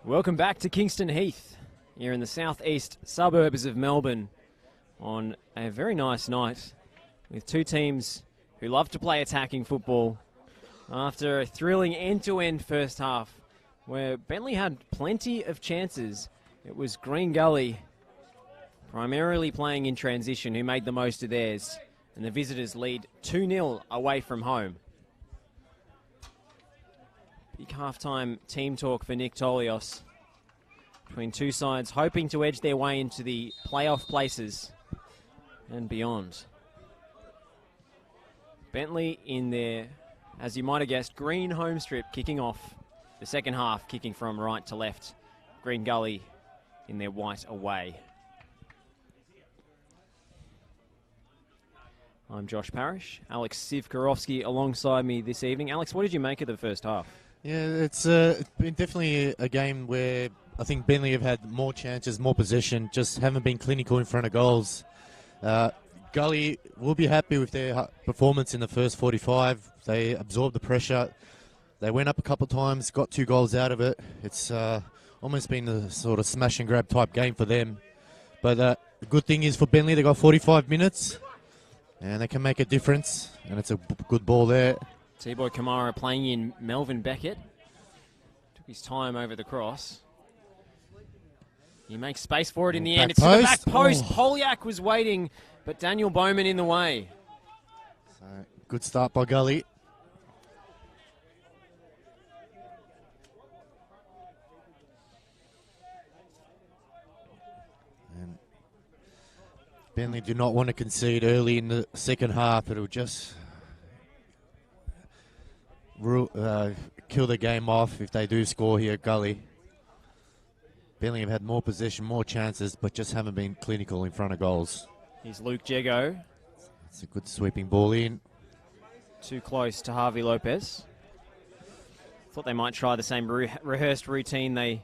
Welcome back to Kingston Heath, here in the southeast suburbs of Melbourne, on a very nice night with two teams who love to play attacking football after a thrilling end-to-end first half where Bentley had plenty of chances. It was Green Gully, primarily playing in transition, who made the most of theirs, and the visitors lead 2-0 away from home. Big halftime team talk for Nick Tolios between two sides hoping to edge their way into the playoff places and beyond. Bentley in their, as you might have guessed, green home strip kicking off the second half, kicking from right to left. Green Gully in their white away. I'm Josh Parrish. Alex Sivkarovsky alongside me this evening. Alex, what did you make of the first half? Yeah, it's been definitely a game where I think Bentley have had more chances, more possession, just haven't been clinical in front of goals. Gully will be happy with their performance in the first 45. They absorbed the pressure. They went up a couple of times, got 2 goals out of it. It's almost been a sort of smash and grab type game for them. But the good thing is for Bentley, they got 45 minutes and they can make a difference. And it's a good ball there. T-Boy Kamara playing in Melvin Beckett. Took his time over the cross. He makes space for it in the end. It's to the back post. Polyak was waiting, but Daniel Bowman in the way. So, good start by Gully. And Bentley do not want to concede early in the second half. It'll just kill the game off if they do score here at Gully. Bentley have had more possession, more chances, but just haven't been clinical in front of goals. Here's Luke Jego. It's a good sweeping ball in. Too close to Harvey Lopez. Thought they might try the same rehearsed routine they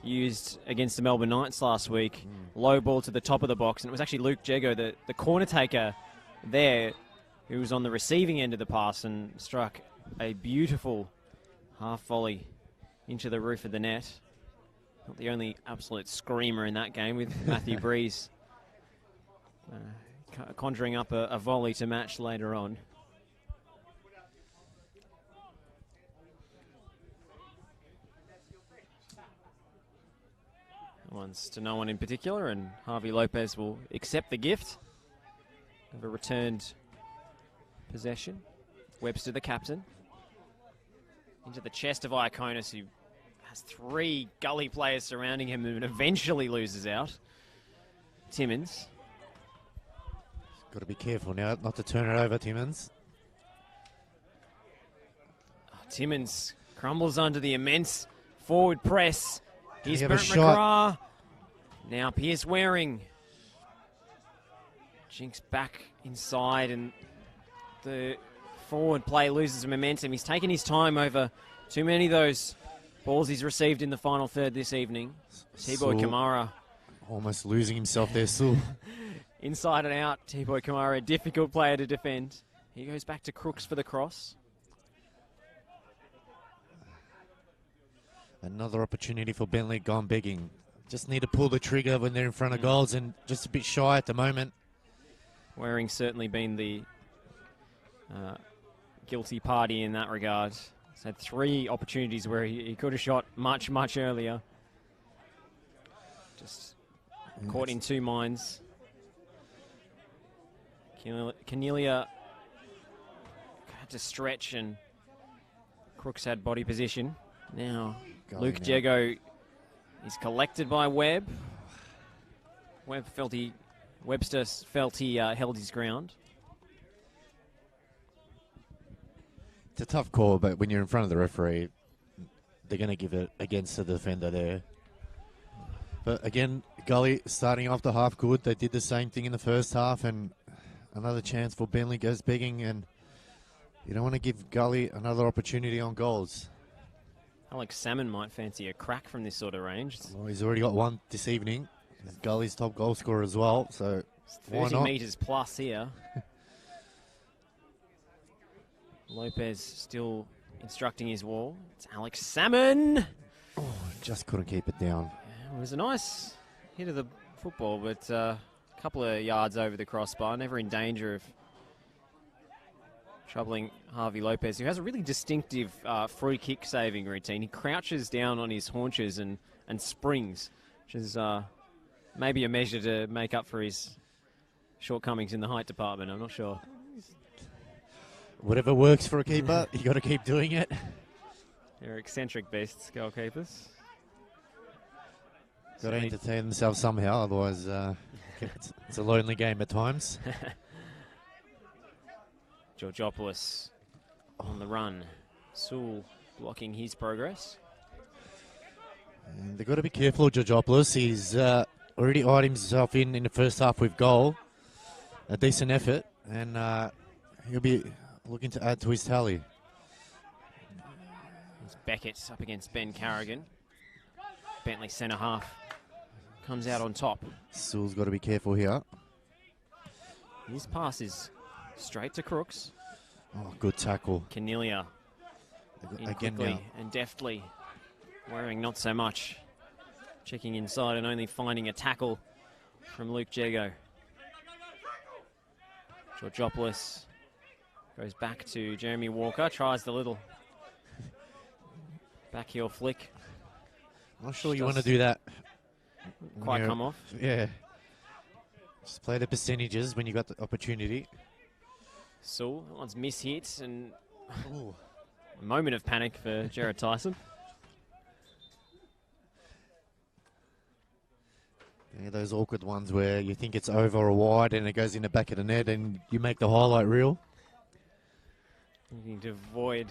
used against the Melbourne Knights last week. Low ball to the top of the box, and it was actually Luke Jego, the corner taker there, who was on the receiving end of the pass and struck a beautiful half volley into the roof of the net. Not the only absolute screamer in that game, with Matthew Breeze conjuring up a volley to match later on. One's to no one in particular, and Harvey Lopez will accept the gift of a returned possession. Webster, the captain, into the chest of Iaconis, who has 3 Gully players surrounding him and eventually loses out. Timmins. Got to be careful now not to turn it over, Timmins. Timmins crumbles under the immense forward press. Here's Brent Brent McGrath. Now Pierce Waring. Jinx back inside, and the forward play loses momentum. He's taken his time over too many of those balls he's received in the final third this evening. T-Boy Kamara. Almost losing himself there, Sewell. Inside and out, T-Boy Kamara, a difficult player to defend. He goes back to Crooks for the cross. Another opportunity for Bentley gone begging. Just need to pull the trigger when they're in front of goals, and just a bit shy at the moment. Waring's certainly been the guilty party in that regard. He's had 3 opportunities where he could have shot much, much earlier. Just caught in 2 minds. Cornelia had to stretch, and Crooks had body position. Now Luke Jego is collected by Webb. Webster felt he held his ground. It's a tough call, but when you're in front of the referee, they're going to give it against the defender there. But again, Gully starting off the half good. They did the same thing in the first half, and another chance for Bentley goes begging, and you don't want to give Gully another opportunity on goals. Alex Salmon might fancy a crack from this sort of range. Well, he's already got 1 this evening. Gully's top goal scorer as well, so why 30 not? metres plus here. Lopez still instructing his wall. It's Alex Salmon. Just couldn't keep it down. It was a nice hit of the football, but a couple of yards over the crossbar, never in danger of troubling Harvey Lopez, who has a really distinctive free kick saving routine. He crouches down on his haunches and springs, which is maybe a measure to make up for his shortcomings in the height department. I'm not sure. Whatever works for a keeper, you got to keep doing it. They're eccentric beasts, goalkeepers. Got to entertain themselves somehow, otherwise it's a lonely game at times. Georgopoulos on the run. Sewell blocking his progress. And they've got to be careful of Georgopoulos. He's already eyed himself in the first half with goal. A decent effort, and he'll be looking to add to his tally. It's Beckett up against Ben Carrigan. Bentley centre half comes out on top. Sewell's got to be careful here. His pass is straight to Crooks. Oh, good tackle. Cornelia in Again quickly now. and deftly, worrying not so much. Checking inside and only finding a tackle from Luke Jago. Georgopoulos goes back to Jeremy Walker, tries the little back heel flick. I'm not sure you want to do that. Quite come off. Yeah. Just play the percentages when you got the opportunity. So that one's mishit and a moment of panic for Jared Tyson. Yeah, those awkward ones where you think it's over or wide and it goes in the back of the net and you make the highlight reel. Looking to avoid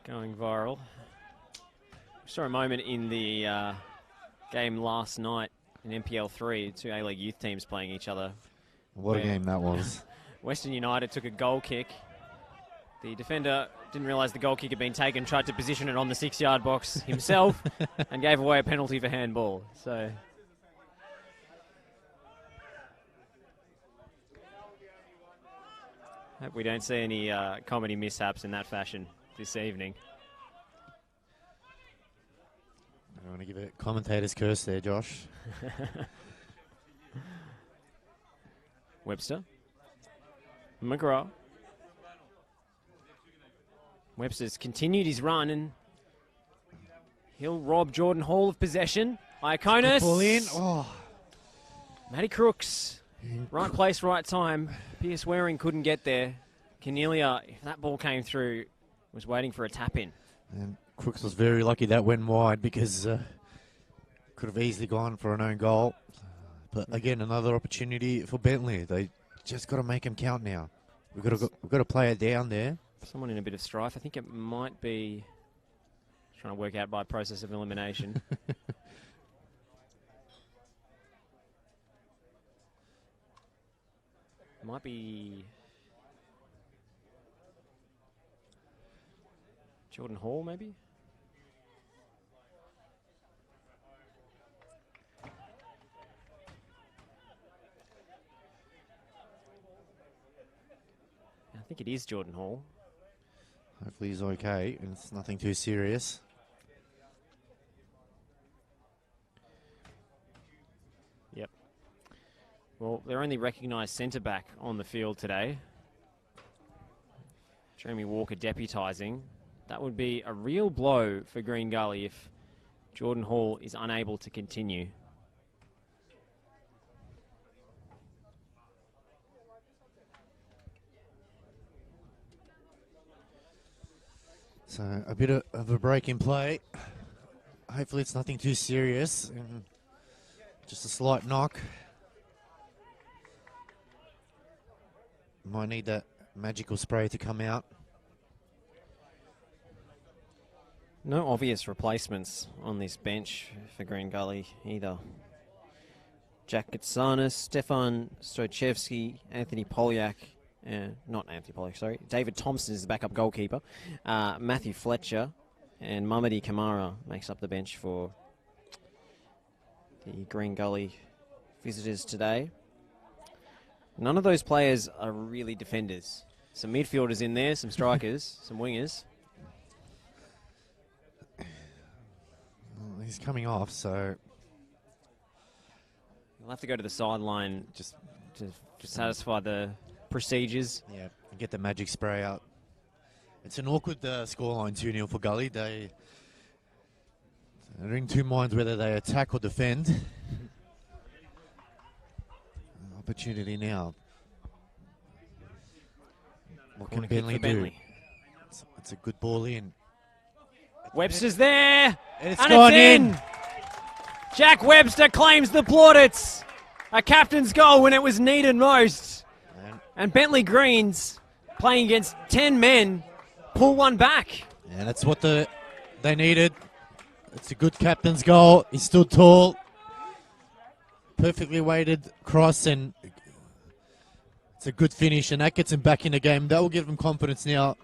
going viral. We saw a moment in the game last night in NPL 3, two A-League youth teams playing each other. What a game that was. Western United took a goal kick. The defender didn't realise the goal kick had been taken, tried to position it on the 6-yard box himself and gave away a penalty for handball. So hope we don't see any comedy mishaps in that fashion this evening. I want to give a commentator's curse there, Josh. Webster. McGraw. Webster's continued his run and he'll rob Jordan Hall of possession. Iaconis. Pull in. Oh. Matty Crooks. Right place, right time. Pierce Waring couldn't get there. Cornelia, if that ball came through, was waiting for a tap in. And Crooks was very lucky that went wide because could have easily gone for an own goal. But again, another opportunity for Bentley. They just got to make him count now. We've got to play it down there. Someone in a bit of strife. I think it might be trying to work out by process of elimination. Might be Jordan Hall, maybe? I think it is Jordan Hall. Hopefully he's okay and it's nothing too serious. Yep. Well, their only recognised centre-back on the field today, Jeremy Walker deputising. That would be a real blow for Green Gully if Jordan Hall is unable to continue. So a bit of a break in play. Hopefully it's nothing too serious. And just a slight knock. Might need that magical spray to come out. No obvious replacements on this bench for Green Gully either. Jack Katsanis, Stefan Stochevsky, Anthony Polyak, not Anthony Polyak, sorry. David Thompson is the backup goalkeeper. Matthew Fletcher and Mamadi Kamara makes up the bench for the Green Gully visitors today. None of those players are really defenders. Some midfielders in there, some strikers, some wingers. He's coming off, so He'll have to go to the sideline just to satisfy the procedures. yeah, and get the magic spray out. It's an awkward scoreline, 2-0 for Gully. They're in two minds whether they attack or defend. Opportunity now. What can Corner kick Bentley for do? Bentley. It's a good ball in. Webster's there, And it's and gone it's in. Jack Webster claims the plaudits. A captain's goal when it was needed most. And Bentley Greens, playing against 10 men, pull one back. And that's what they needed. It's a good captain's goal. He stood tall. Perfectly weighted cross, and it's a good finish, and that gets him back in the game. That will give them confidence now.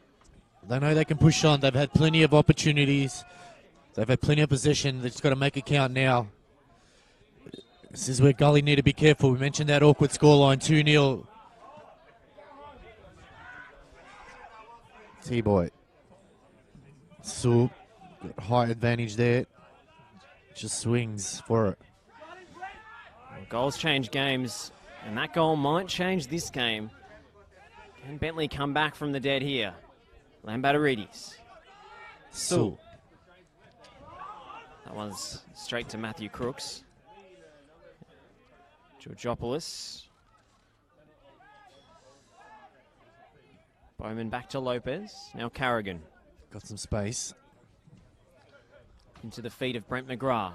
They know they can push on. They've had plenty of opportunities. They've had plenty of possession. They've just got to make it count now. This is where Gully need to be careful. We mentioned that awkward scoreline, 2-0. T-Boy. So, got high advantage there. Just swings for it. Goals change games, and that goal might change this game. Can Bentley come back from the dead here? Lambatarides. So, That one's straight to Matthew Crooks. Georgopoulos. Bowman back to Lopez. Now Carrigan. got some space. Into the feet of Brent McGrath.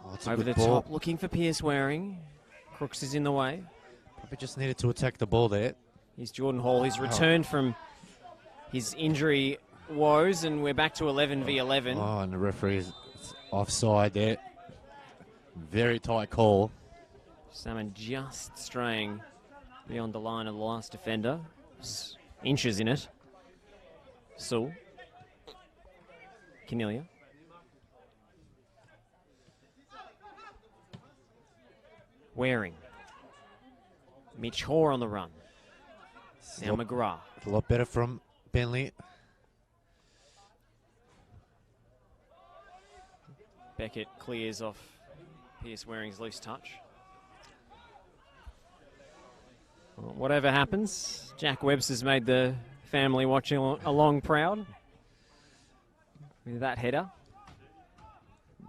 Oh, it's a Over the good ball. top, looking for Pierce Waring. Crooks is in the way. Probably just needed to attack the ball there. Here's Jordan Hall. He's returned from his injury woes, and we're back to 11 v 11. Oh, and the referee is offside there. Very tight call. Salmon just straying beyond the line of the last defender. There's inches in it. Sewell. Cornelia. Waring. Mitch Hoare on the run. Now McGrath. A lot better from Bentley. Beckett clears off Pierce Waring's loose touch. Well, whatever happens, Jack Webster's made the family watching along proud with that header.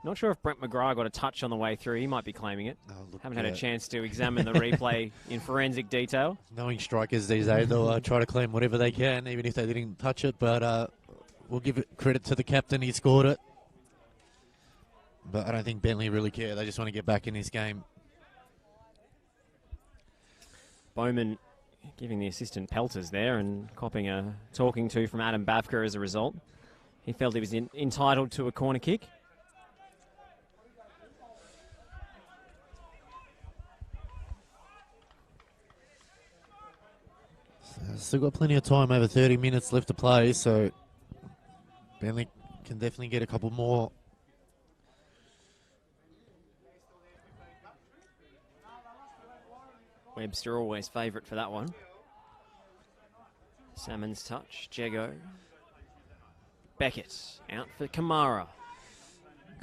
Not sure if Brent McGrath got a touch on the way through. He might be claiming it. Oh, look, Haven't had a chance to examine the replay in forensic detail. Knowing strikers these days, they'll try to claim whatever they can, even if they didn't touch it. But we'll give it credit to the captain. He scored it. But I don't think Bentley really care. They just want to get back in this game. Bowman giving the assistant pelters there and copping a talking to from Adam Bavker as a result. He felt he was entitled to a corner kick. Still got plenty of time, over 30 minutes left to play, so Bentley can definitely get a couple more. Webster always favourite for that one. Salmon's touch, Jago. Beckett out for Kamara.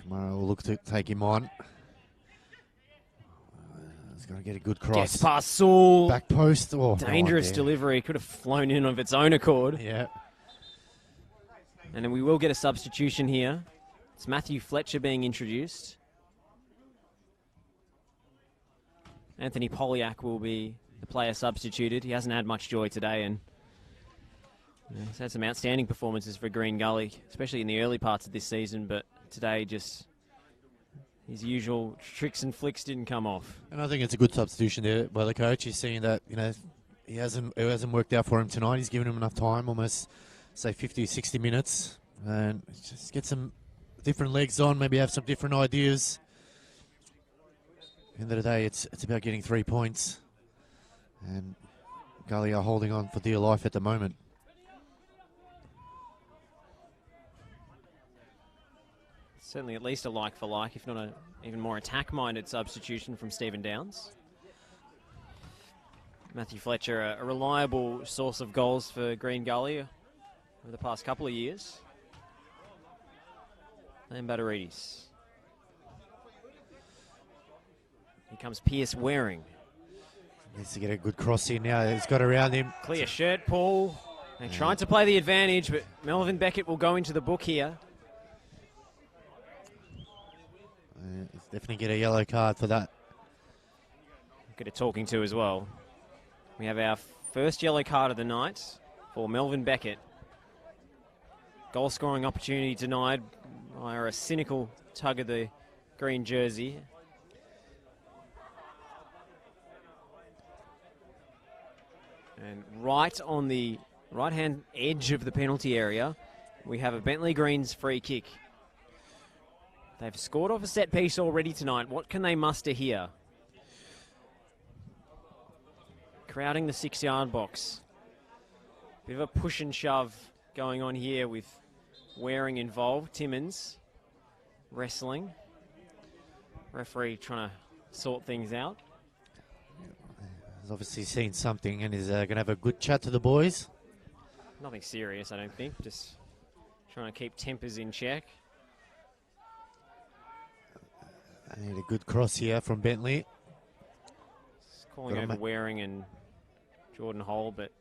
Kamara will look to take him on. He's going to get a good cross. Gets past Sewell. Back post. Oh, Dangerous delivery. Could have flown in of its own accord. Yeah. And then we will get a substitution here. It's Matthew Fletcher being introduced. Anthony Polyak will be the player substituted. He hasn't had much joy today, and he's had some outstanding performances for Green Gully, especially in the early parts of this season, but today just his usual tricks and flicks didn't come off. And I think it's a good substitution there by the coach. He's seeing that, it hasn't worked out for him tonight. He's given him enough time, almost, say, 50, 60 minutes, and just get some different legs on, maybe have some different ideas. End of the day, it's about getting 3 points, and Gully are holding on for dear life at the moment. Certainly at least a like for like, if not an even more attack-minded substitution from Stephen Downs. Matthew Fletcher, a reliable source of goals for Green Gully over the past couple of years. And Lambatarides. comes Pierce Waring. Needs to get a good cross in now. He's got around him. Clear shirt, Paul. They're trying to play the advantage, but Melvin Beckett will go into the book here. He's definitely get a yellow card for that. Good at talking to as well. We have our first yellow card of the night for Melvin Beckett. Goal scoring opportunity denied by a cynical tug of the green jersey. And right on the right-hand edge of the penalty area, we have a Bentley Greens free kick. They've scored off a set piece already tonight. What can they muster here? Crowding the 6-yard box. Bit of a push and shove going on here with Waring involved. Timmins wrestling. Referee trying to sort things out. He's obviously seen something and is going to have a good chat to the boys. Nothing serious, I don't think. Just trying to keep tempers in check. I need a good cross here from Bentley. Just calling over Waring and Jordan Hole, but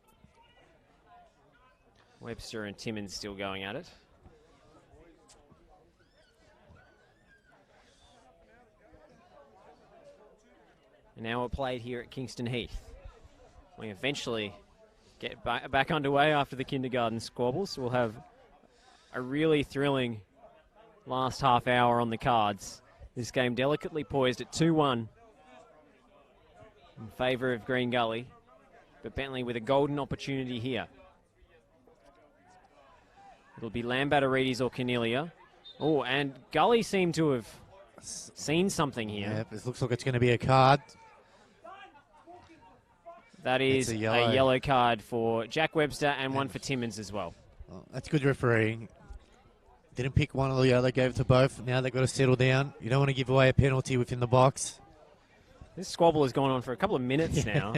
Webster and Timmins still going at it. And now we're played here at Kingston Heath. We eventually get back underway after the kindergarten squabbles. We'll have a really thrilling last half hour on the cards. This game delicately poised at 2-1 in favour of Green Gully, but Bentley with a golden opportunity here. It'll be Lambatterides or Cornelia. Oh, and Gully seem to have seen something here. Yeah, it looks like it's going to be a card. That is a yellow card for Jack Webster and one for Timmins as well. Oh, that's good refereeing. Didn't pick one or the other, gave it to both. Now they've got to settle down. You don't want to give away a penalty within the box. This squabble has gone on for a couple of minutes now.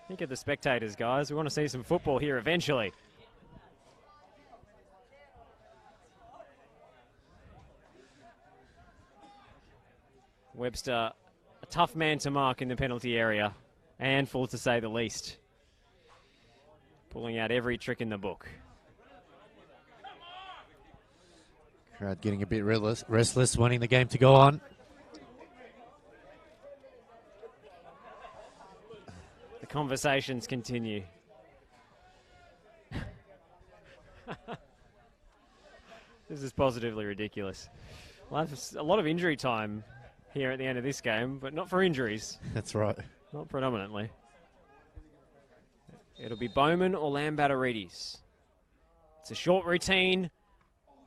Think of the spectators, guys. We want to see some football here eventually. Webster, a tough man to mark in the penalty area. A handful to say the least. Pulling out every trick in the book. Crowd getting a bit restless, wanting the game to go on. The conversations continue. This is positively ridiculous. We'll have a lot of injury time here at the end of this game, but not for injuries. That's right. Not predominantly. It'll be Bowman or Lambatterides. It's a short routine.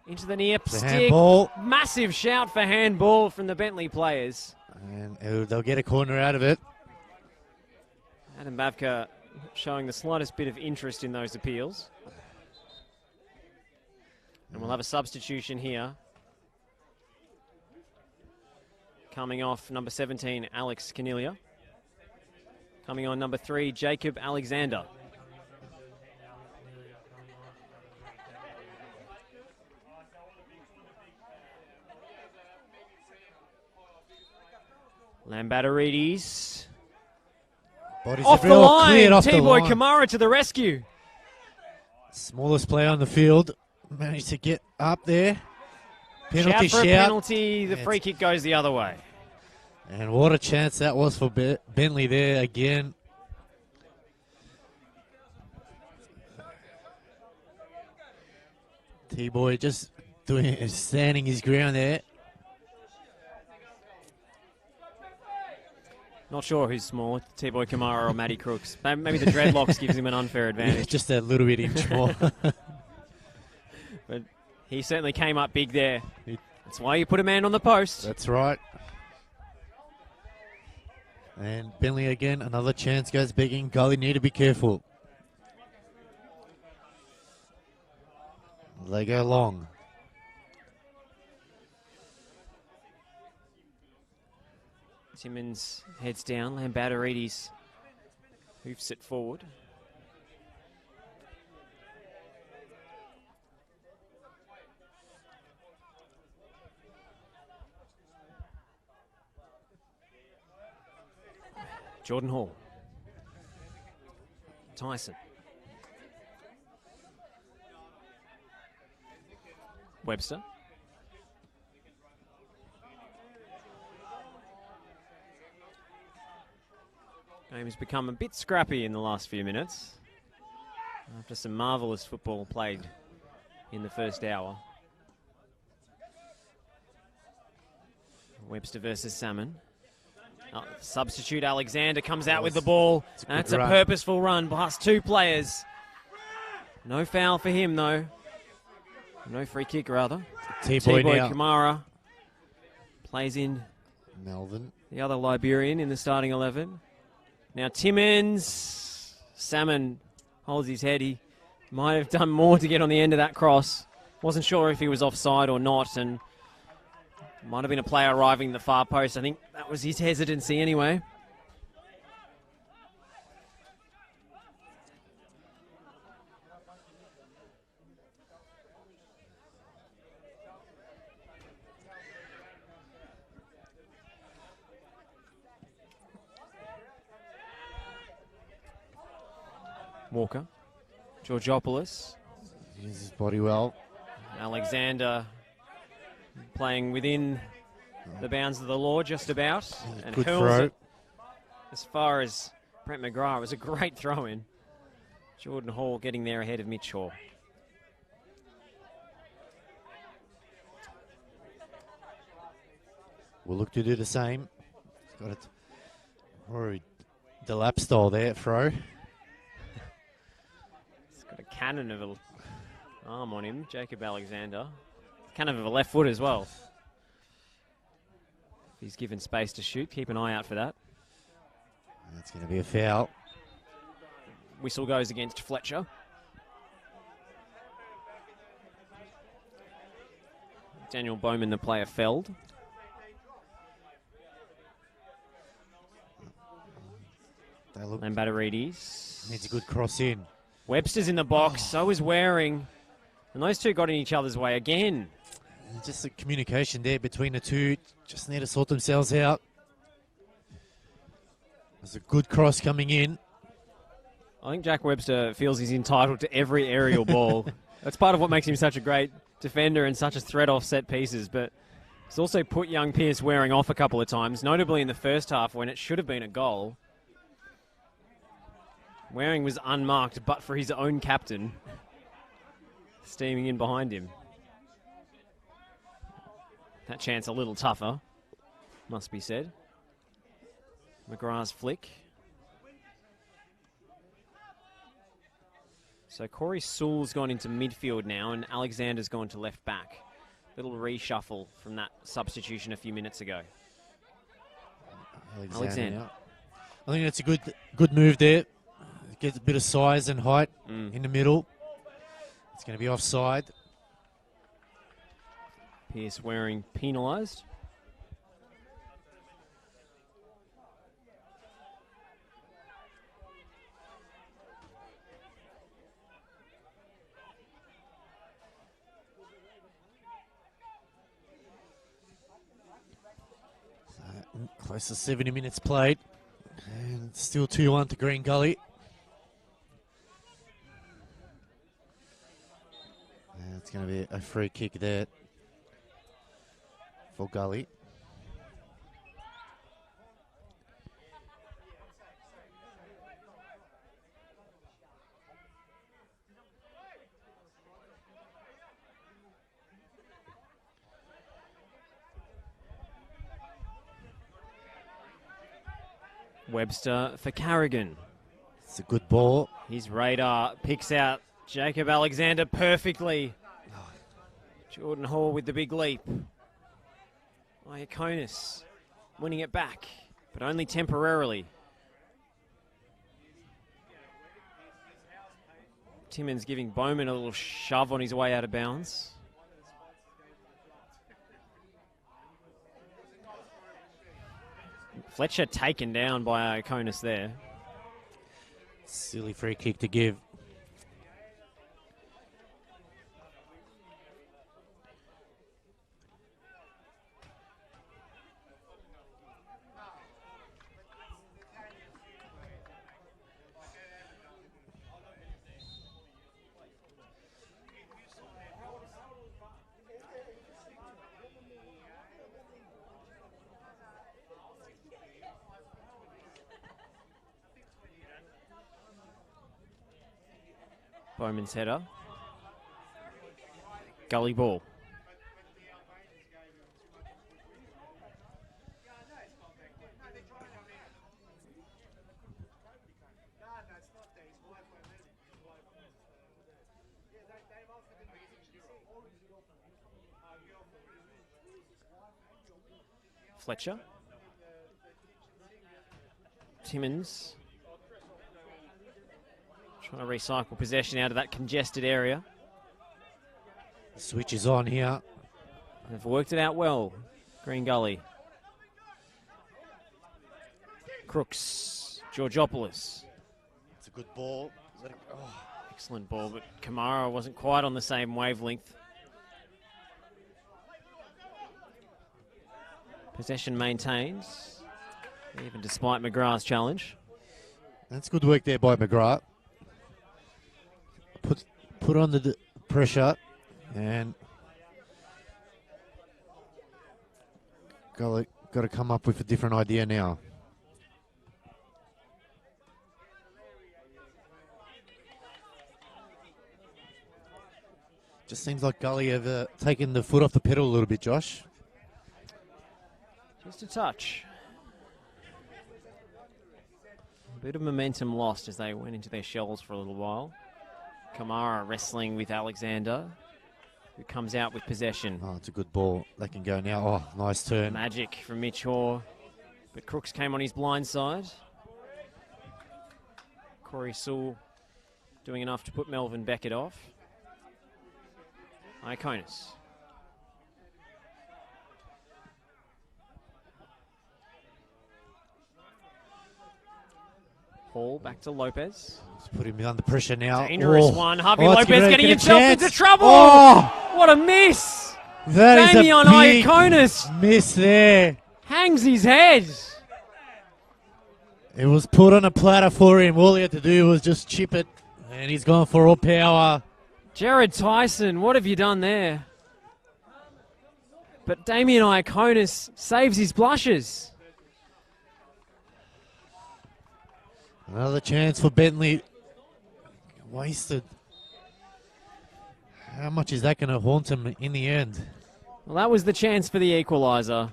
Into the near stick. Handball. Massive shout for handball from the Bentley players. And they'll get a corner out of it. Adam Bavka showing the slightest bit of interest in those appeals. And we'll have a substitution here. Coming off number 17, Alex Cornelia. Coming on number 3, Jacob Alexander. Lambatterides. Off the line. T-Boy Kamara to the rescue. Smallest player on the field. Managed to get up there. Penalty shout. For a penalty. The free kick goes the other way. And what a chance that was for Bentley there again. T-Boy just standing his ground there. Not sure who's smaller, T-Boy Kamara or Matty Crooks. Maybe the dreadlocks gives him an unfair advantage. Yeah, just a little bit inch more. But he certainly came up big there. That's why you put a man on the post. That's right. And Bentley again, another chance goes begging. Gully need to be careful. They go long. Timmins heads down. Lambatterides hoofs it forward. Jordan Hall. Tyson. Webster. Game has become a bit scrappy in the last few minutes after some marvellous football played in the first hour. Webster versus Salmon. Substitute Alexander comes out with the ball. That's a purposeful run past two players. No foul for him, though. No free kick, rather. T-Boy Kamara plays in Melvin. The other Liberian in the starting 11. Now Timmins. Salmon holds his head. He might have done more to get on the end of that cross. Wasn't sure if he was offside or not, and might have been a player arriving the far post. I think that was his hesitancy anyway. Walker. Georgopoulos. Uses his body well. Alexander playing within the bounds of the law just about. And good hurls throw. it as far as Brent McGrath. It was a great throw in. Jordan Hall getting there ahead of Mitch Shaw. We'll look to do the same. Got it. Rory Delap style there, throw. He's got a cannon of an arm on him, Jacob Alexander. Cannon of a left foot as well. If he's given space to shoot, keep an eye out for that. That's going to be a foul. Whistle goes against Fletcher. Daniel Bowman, the player, felled. And Batterides. Needs a good cross in. Webster's in the box, so is Waring. And those two got in each other's way again. Just the communication there between the two. Just need to sort themselves out. There's a good cross coming in. I think Jack Webster feels he's entitled to every aerial ball. That's part of what makes him such a great defender and such a threat off set pieces. But he's also put young Pearce Waring off a couple of times, notably in the first half when it should have been a goal. Waring was unmarked, but for his own captain steaming in behind him. That chance a little tougher, must be said. McGrath's flick. So Corey Sewell's gone into midfield now, and Alexander's gone to left back. Little reshuffle from that substitution a few minutes ago. Alexander. I think that's a good move there. Gets a bit of size and height in the middle. It's going to be offside. Pearce Waring penalised. Close to 70 minutes played. And it's still 2-1 to Green Gully. And it's going to be a free kick there for Gully. Webster for Carrigan. It's a good ball. His radar picks out Jacob Alexander perfectly. Jordan Hall with the big leap. Iaconis winning it back, but only temporarily. Timmins giving Bowman a little shove on his way out of bounds. Fletcher taken down by Iaconis there. Silly free kick to give. Bowman's header. Gully ball. Fletcher. Timmins. Trying to recycle possession out of that congested area. Switch is on here. They've worked it out well. Green Gully. Crooks. Georgopoulos. It's a good ball. Excellent ball, but Kamara wasn't quite on the same wavelength. Possession maintains, even despite McGrath's challenge. That's good work there by McGrath. Put on the pressure, and got to come up with a different idea now. Just seems like Gully have taken the foot off the pedal a little bit, Josh. Just a touch. A bit of momentum lost as they went into their shells for a little while. Kamara wrestling with Alexander, who comes out with possession. Oh, it's a good ball. They can go now. Oh, nice turn. Magic from Mitch Hoare. But Crooks came on his blind side. Corey Sewell doing enough to put Melvin Beckett off. Iconis. Hall back to Lopez. Let's put him under pressure now. Dangerous one. Harvey Lopez getting himself chance. into trouble. Oh, what a miss. that Damian is a big Iaconis miss there. hangs his head. It was put on a platter for him. All he had to do was just chip it, and he's gone for all power. Jared Tyson, what have you done there? But Damian Iaconis saves his blushes. Another chance for Bentley. Wasted. How much is that going to haunt him in the end? Well, that was the chance for the equaliser,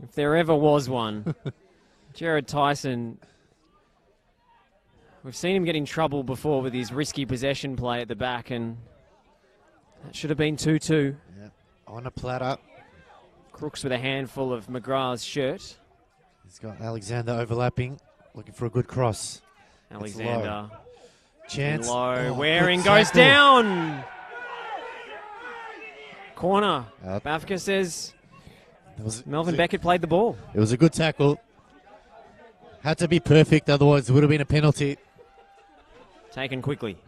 if there ever was one. Jared Tyson, we've seen him get in trouble before with his risky possession play at the back, and that should have been 2-2. Yeah. On a platter. Crooks with a handful of McGrath's shirt. He's got Alexander overlapping, looking for a good cross. Alexander. Chance. Low. Oh, Waring good goes tackle. down. Corner. Up. Bafka says Melvin it Beckett played the ball. was a good tackle. Had to be perfect, otherwise it would have been a penalty. Taken quickly.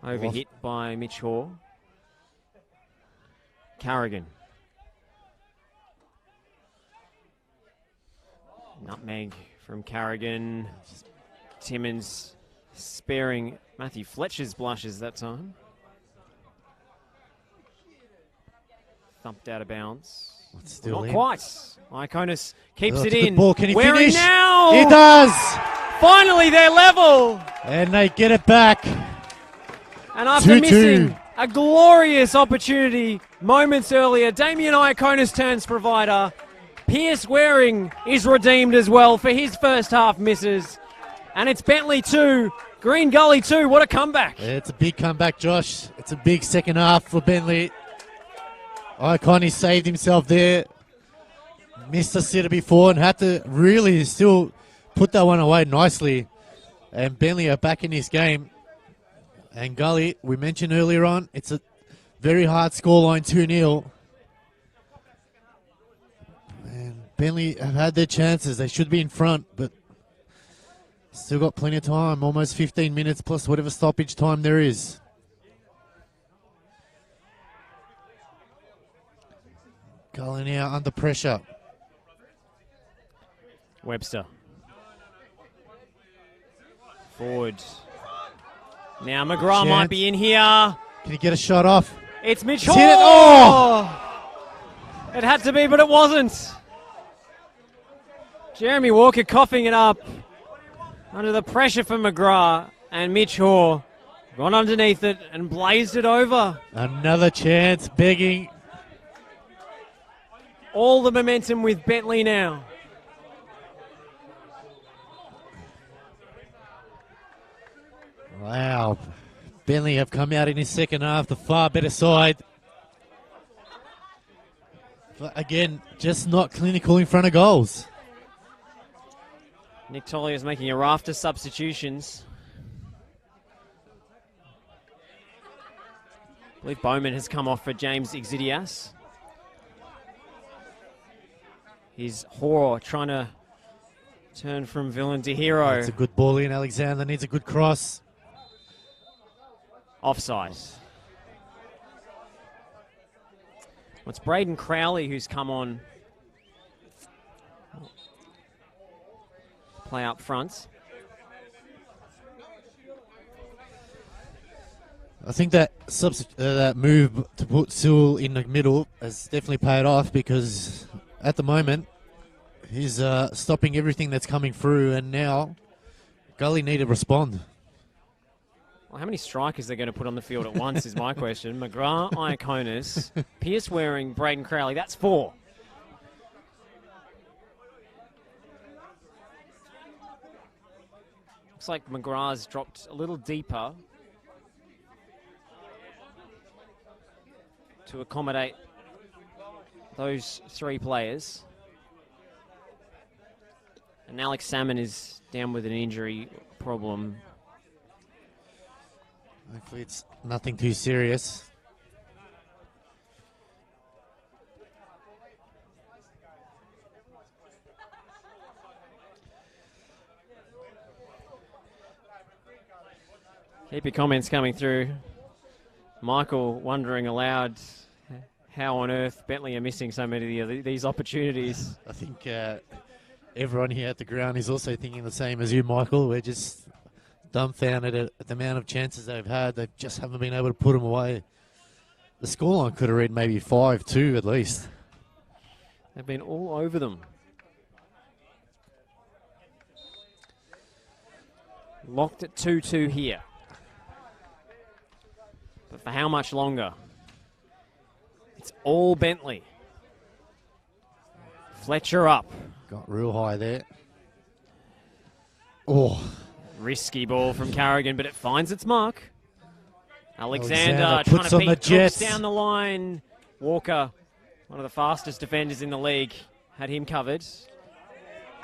Overhit by Mitch Hoare. Carrigan. Nutmeg from Carrigan. Timmins sparing Matthew Fletcher's blushes that time. Thumped out of bounds. Still Not in. quite. Iconis keeps Oh, it it's a good in. ball. Can he Waring finish? now. He does. Finally, they're level. And they get it back. And after 2-2. missing a glorious opportunity moments earlier, Damian Iaconis turns provider. Pierce Waring is redeemed as well for his first half misses. And it's Bentley 2, Green Gully 2. What a comeback. It's a big comeback, Josh. It's a big second half for Bentley. Iconis saved himself there. Missed a sitter before and had to really still put that one away nicely. And Bentley are back in this game. And Gully, we mentioned earlier on, it's a very hard scoreline, 2-0. And Bentley have had their chances. They should be in front, but still got plenty of time. Almost 15 minutes plus whatever stoppage time there is. Gully now under pressure. Webster. Forward. Now McGrath might be in here. Can he get a shot off? It's Mitch He's hit it. Hoare. It had to be, but it wasn't. Jeremy Walker coughing it up under the pressure from McGrath. and Mitch Hoare got underneath it and blazed it over. Another chance, begging. All the momentum with Bentley now. Wow. Bentley have come out in his second half, the far better side. But again, just not clinical in front of goals. Nick Tolley is making a raft of substitutions. I believe Bowman has come off for James Exidias. He's Hoare trying to turn from villain to hero. It's a good ball in. Alexander needs a good cross. Offside. Well, it's Braden Crowley who's come on. Play up front. I think that that move to put Sewell in the middle has definitely paid off, because at the moment he's stopping everything that's coming through, and now Gully need to respond. Well, how many strikers they're going to put on the field at once is my question. McGrath, Iaconis, Pierce Waring, Braden Crowley. That's 4. Looks like McGrath's dropped a little deeper to accommodate those 3 players. And Alex Salmon is down with an injury problem. Hopefully it's nothing too serious. Keep your comments coming through. Michael wondering aloud how on earth Bentley are missing so many of these opportunities. I think everyone here at the ground is also thinking the same as you, Michael. We're just dumbfounded at the amount of chances they've had. They just haven't been able to put them away. The scoreline could have read maybe 5-2 at least. They've been all over them. Locked at 2-2 here. But for how much longer? It's all Bentley. Fletcher up. Got real high there. Oh. Risky ball from Carrigan, but it finds its mark. Alexander trying puts to on beat the Jets down the line. Walker, one of the fastest defenders in the league, had him covered.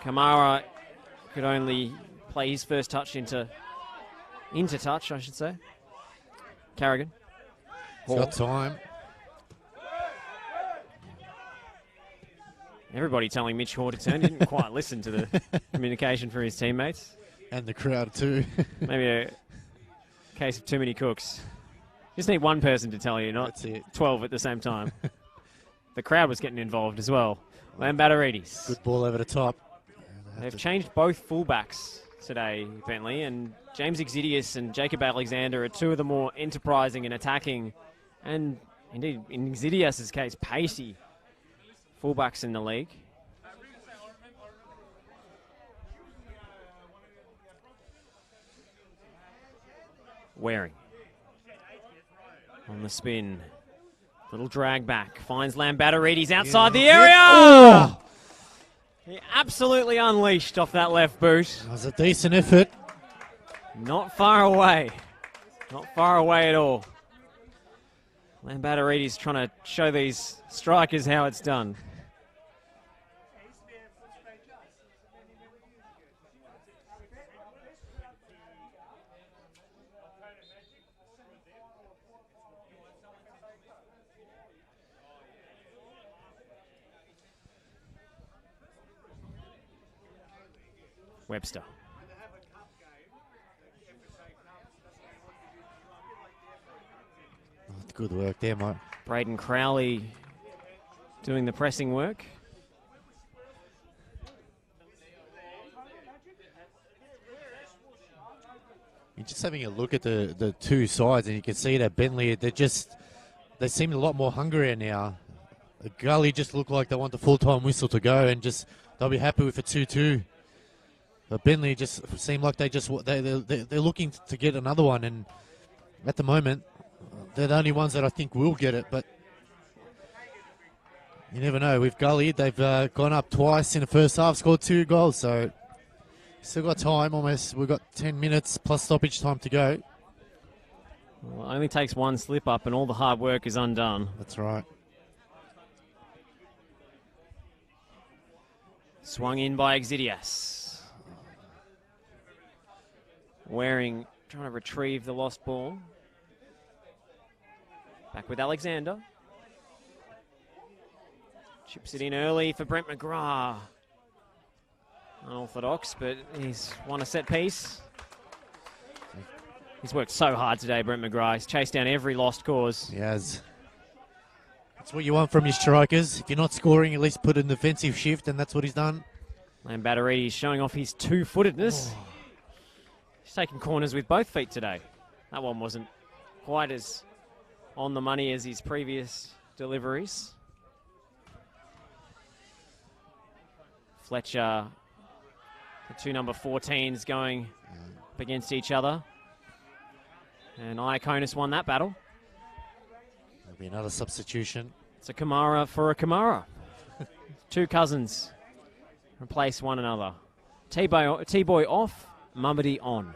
Kamara could only play his first touch into touch, I should say. Carrigan. He's got time. Everybody telling Mitch Hoare to turn. Didn't quite listen to the communication from his teammates. And the crowd too. Maybe a case of too many cooks. Just need one person to tell you, not 12 at the same time. The crowd was getting involved as well. Lambatarides. Good ball over the top. They've changed both fullbacks today, Bentley, and James Exidias and Jacob Alexander are 2 of the more enterprising and attacking, and indeed, in Exidias' case, pacey fullbacks in the league. Waring on the spin. Little drag back. Finds Lambatarides outside the area. Oh! He absolutely unleashed off that left boot. That was a decent effort. Not far away. Not far away at all. Lambatarides trying to show these strikers how it's done. Webster. Good work there, Mike. Braden Crowley doing the pressing work. You're just having a look at the 2 sides, and you can see that Bentley, they seem a lot more hungrier now. The Gully just look like they want the full-time whistle to go, and just they'll be happy with a 2-2. But Bentley just seem like they're looking to get another one, and at the moment, they're the only ones that I think will get it. But you never know. With Gully, they've gone up twice in the first half, scored 2 goals, so still got time. Almost, we've got 10 minutes plus stoppage time to go. Well, it only takes one slip up, and all the hard work is undone. That's right. Swung in by Exidias. Waring trying to retrieve the lost ball. Back with Alexander. Chips it in early for Brent McGrath. Unorthodox, but he's won a set piece. He's worked so hard today, Brent McGrath. He's chased down every lost cause. He has. That's what you want from your strikers. If you're not scoring, at least put an defensive shift, and that's what he's done. Lambatterides showing off his two-footedness. He's taken corners with both feet today. That one wasn't quite as on the money as his previous deliveries. Fletcher, the two number 14s going up against each other. And Iaconis won that battle. There'll be another substitution. It's a Kamara for a Kamara. Two cousins replace one another. T-Boy off, Mumity on.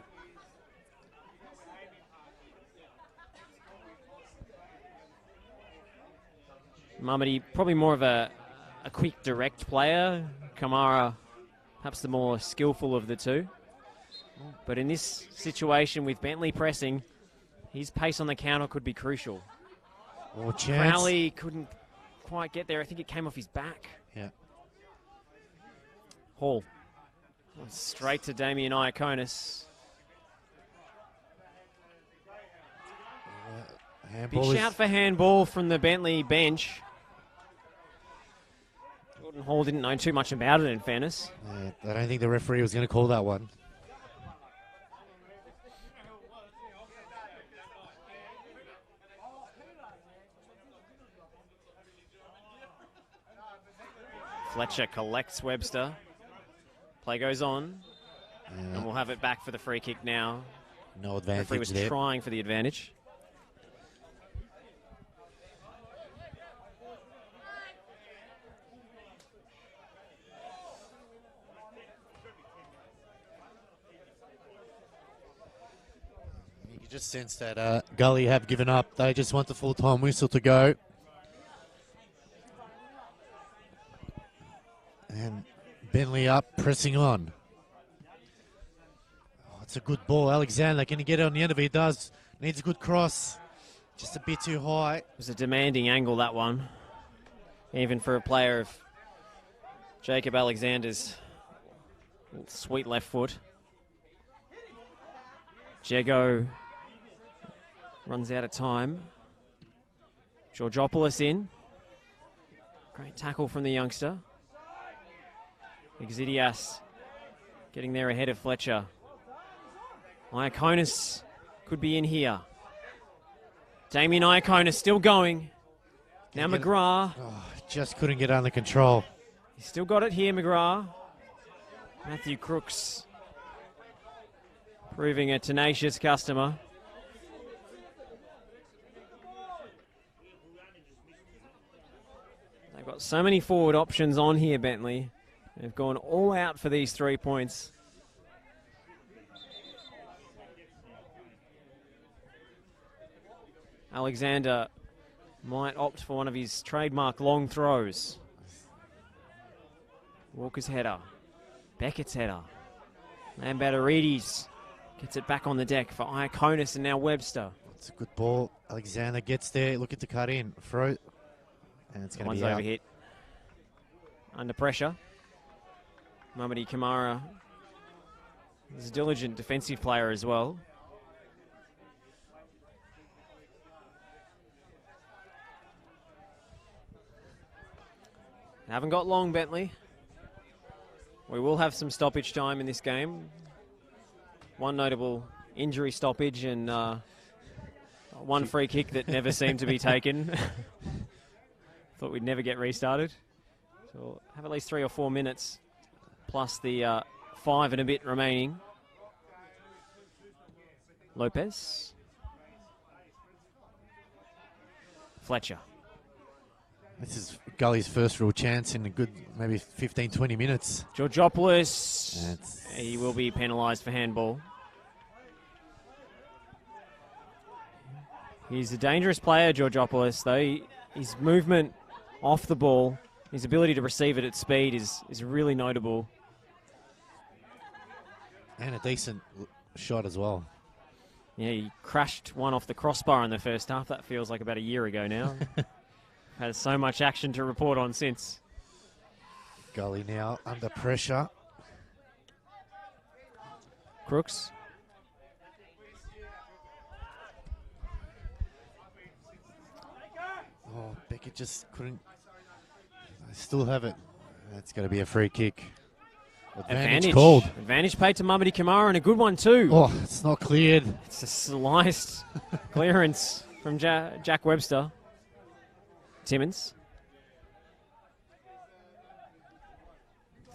Mumity probably more of a quick, direct player. Kamara perhaps the more skillful of the two. But in this situation with Bentley pressing, his pace on the counter could be crucial. More chance. Crowley couldn't quite get there. I think it came off his back. Yeah. Hall. Straight to Damien Iaconis. Big shout for handball from the Bentley bench. Jordan Hall didn't know too much about it, in fairness. I don't think the referee was going to call that one. Fletcher collects Webster. Play goes on. And we'll have it back for the free kick now. No advantage the referee was there. Trying for the advantage. You can just sense that Gully have given up. They just want the full-time whistle to go. And Bentleigh up, pressing on. Oh, it's a good ball. Alexander, can he get it on the end of it? He does. Needs a good cross. Just a bit too high. It was a demanding angle, that one. Even for a player of Jacob Alexander's sweet left foot. Jego runs out of time. Georgopoulos in. Great tackle from the youngster. Exidias getting there ahead of Fletcher. Iaconis could be in here. Damien Iaconis still going. Now McGrath. Oh, just couldn't get under control. He's still got it here, McGrath. Matthew Crooks proving a tenacious customer. They've got so many forward options on here, Bentley. They've gone all out for these 3 points. Alexander might opt for one of his trademark long throws. Walker's header. Beckett's header. Lambatterides gets it back on the deck for Iaconis and now Webster. It's a good ball. Alexander gets there, looking to cut in. Throw. And it's going to be out. One's overhit. Under pressure. Mamadi Kamara is a diligent defensive player as well. Haven't got long, Bentley. We will have some stoppage time in this game. One notable injury stoppage and one free kick that never seemed to be taken. Thought we'd never get restarted. So we'll have at least 3 or 4 minutes, plus the 5 and a bit remaining. Lopez. Fletcher. This is Gully's first real chance in a good maybe 15, 20 minutes. Georgopoulos. He will be penalised for handball. He's a dangerous player, Georgopoulos, though. His movement off the ball, his ability to receive it at speed is really notable. And a decent shot as well. Yeah, he crashed one off the crossbar in the first half. That feels like about a year ago now. Has so much action to report on since. Gully now under pressure. Crooks. Oh, Beckett just couldn't. I still have it. That's going to be a free kick. Advantage called. Advantage paid to Mamadi Kamara, and a good one too. Oh, it's not cleared. It's a sliced clearance from Jack Webster. Timmins.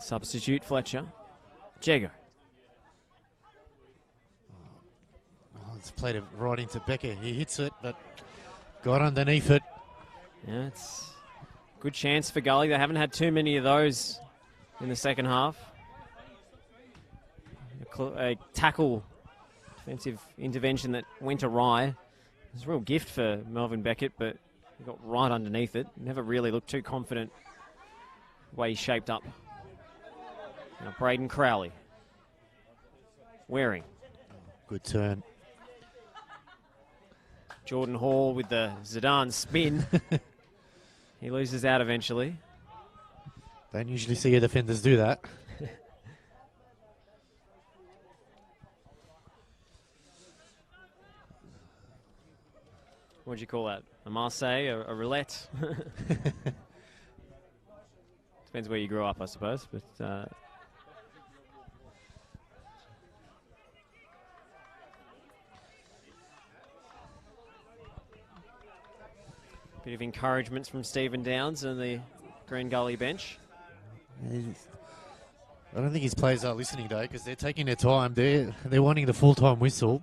Substitute Fletcher. Jago. Oh, it's played it right into Becker. He hits it, but got underneath it. Yeah, it's a good chance for Gully. They haven't had too many of those in the second half. A tackle, defensive intervention that went awry. It was a real gift for Melvin Beckett, but he got right underneath it. Never really looked too confident the way he shaped up. Now Braden Crowley. Waring. Good turn. Jordan Hall with the Zidane spin. He loses out eventually. Don't usually see your defenders do that. What do you call that? A Marseille, a roulette? Depends where you grew up, I suppose. But bit of encouragement from Stephen Downs and the Green Gully bench. I don't think his players are listening, though, because they're taking their time. They're wanting the full-time whistle.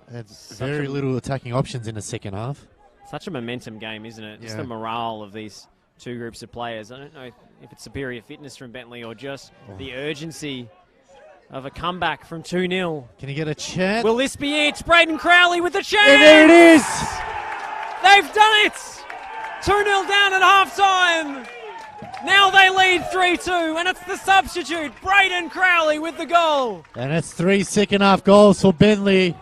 And very little attacking options in the second half. Such a momentum game, isn't it? Just the morale of these two groups of players. I don't know if it's superior fitness from Bentley or just the urgency of a comeback from 2-0. Can he get a chance? Will this be it? Braden Crowley with the chance! And there it is! They've done it! 2-0 down at halftime. Now they lead 3-2, and it's the substitute, Braden Crowley, with the goal. And it's 3 second-half goals for Bentley.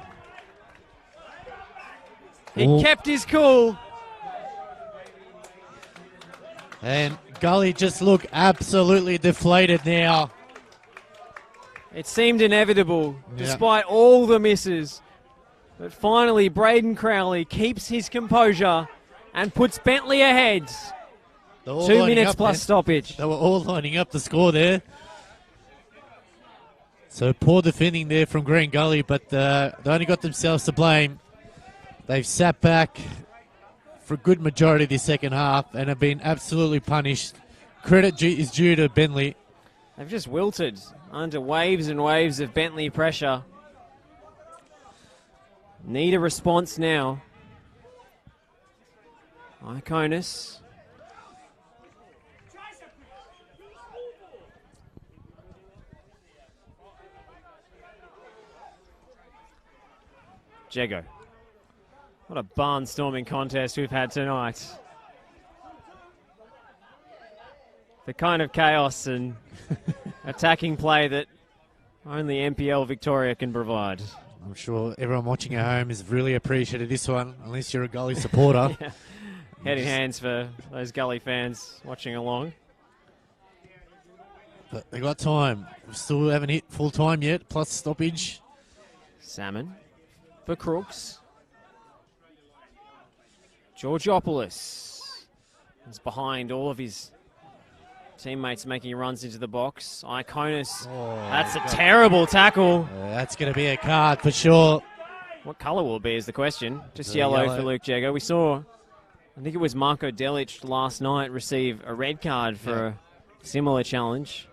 He kept his cool. And Gully just look absolutely deflated now. It seemed inevitable, despite all the misses. But finally, Braden Crowley keeps his composure and puts Bentley ahead. 2 minutes plus stoppage. They were all lining up to score there. So poor defending there from Green Gully, but they only got themselves to blame. They've sat back for a good majority of the second half and have been absolutely punished. Credit is due to Bentley. They've just wilted under waves and waves of Bentley pressure. Need a response now. Iconis. Jago. What a barnstorming contest we've had tonight. The kind of chaos and attacking play that only NPL Victoria can provide. I'm sure everyone watching at home is really appreciative of this one, unless you're a Gully supporter. Yeah. Head in hands for those Gully fans watching along. But they got time. We still haven't hit full time yet, plus stoppage. Salmon for Crooks. Georgopoulos is behind all of his teammates making runs into the box. Iconis, that's a terrible tackle. That's going to be a card for sure. What colour will it be is the question. Just yellow for Luke Jago. We saw, I think it was Marko Delic last night receive a red card for a Similar challenge.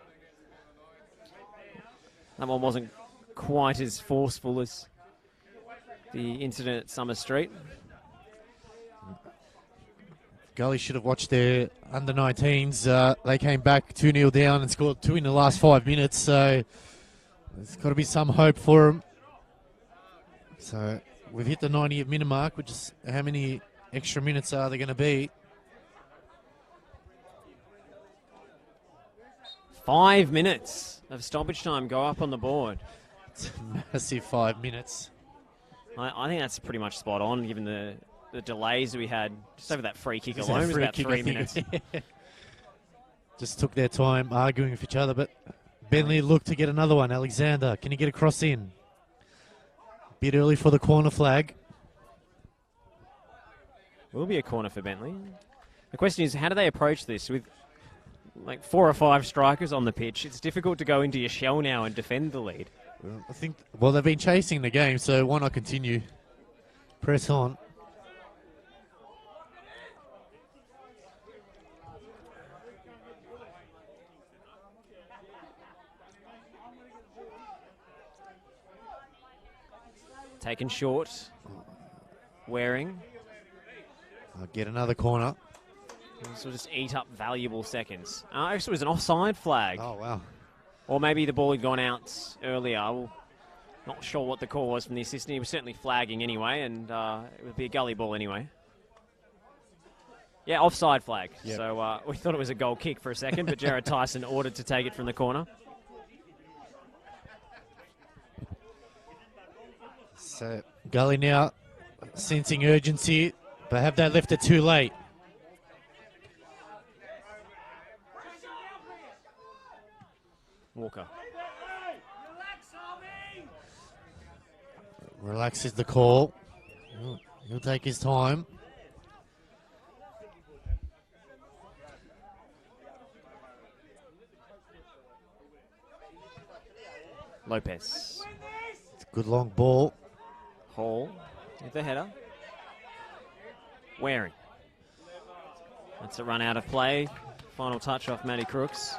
That one wasn't quite as forceful as the incident at Summer Street. Gully should have watched their under-19s. They came back 2-0 down and scored 2 in the last 5 minutes, so there's got to be some hope for them. So we've hit the 90-minute mark, which is how many extra minutes are there going to be? 5 minutes of stoppage time go up on the board. It's a massive 5 minutes. I think that's pretty much spot on, given the delays we had. Just over that free kick Just alone, that it was free about kick, 3 I think. minutes. Just took their time arguing with each other, but Bentley looked to get another one. Alexander, can he get a cross in? Bit early for the corner flag. Will be a corner for Bentley. The question is, how do they approach this with like 4 or 5 strikers on the pitch? It's difficult to go into your shell now and defend the lead. I think, well, they've been chasing the game, so why not continue? Press on. Taken short. Wearing. I'll get another corner. This will just eat up valuable seconds. Actually, it was an offside flag. Oh, wow. Or maybe the ball had gone out earlier. Not sure what the call was from the assistant. He was certainly flagging anyway, and it would be a Gully ball anyway. Yeah, offside flag. Yep. So we thought it was a goal kick for a second, but Jared Tyson ordered to take it from the corner. So Gully now sensing urgency, but have they left it too late? Walker. Relaxes the call. He'll take his time. Lopez. It's a good long ball. Hall with the header. Waring. That's a run out of play. Final touch off Matty Crooks.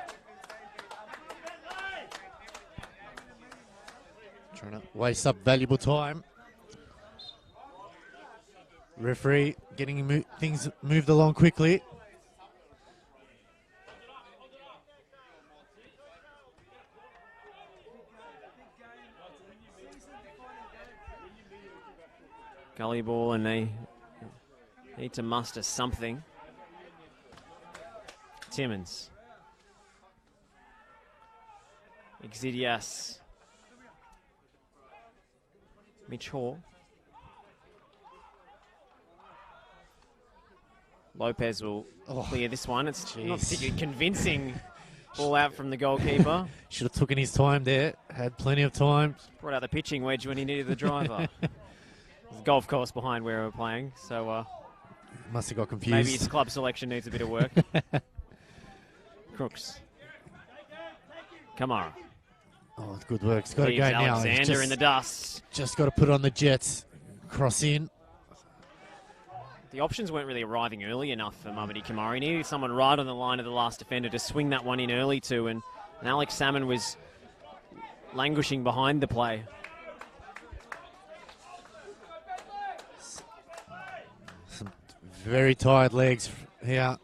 Trying to waste up valuable time. Referee getting things moved along quickly. Gully ball, and they need to muster something. Timmins. Exidias. Mitch Hall. Lopez will clear this one. It's not particularly convincing ball out from the goalkeeper. Should have taken his time there. Had plenty of time. Brought out the pitching wedge when he needed the driver. There's a golf course behind where we're playing, so must have got confused. maybe his club selection needs a bit of work. Crooks. Kamara. Oh, it's good work. It's got to go now. Alexander in the dust. Just got to put on the jets. Cross in. The options weren't really arriving early enough for Mamadi Kamara. He needed someone right on the line of the last defender to swing that one in early to, and Alex Salmon was languishing behind the play. Some very tired legs here.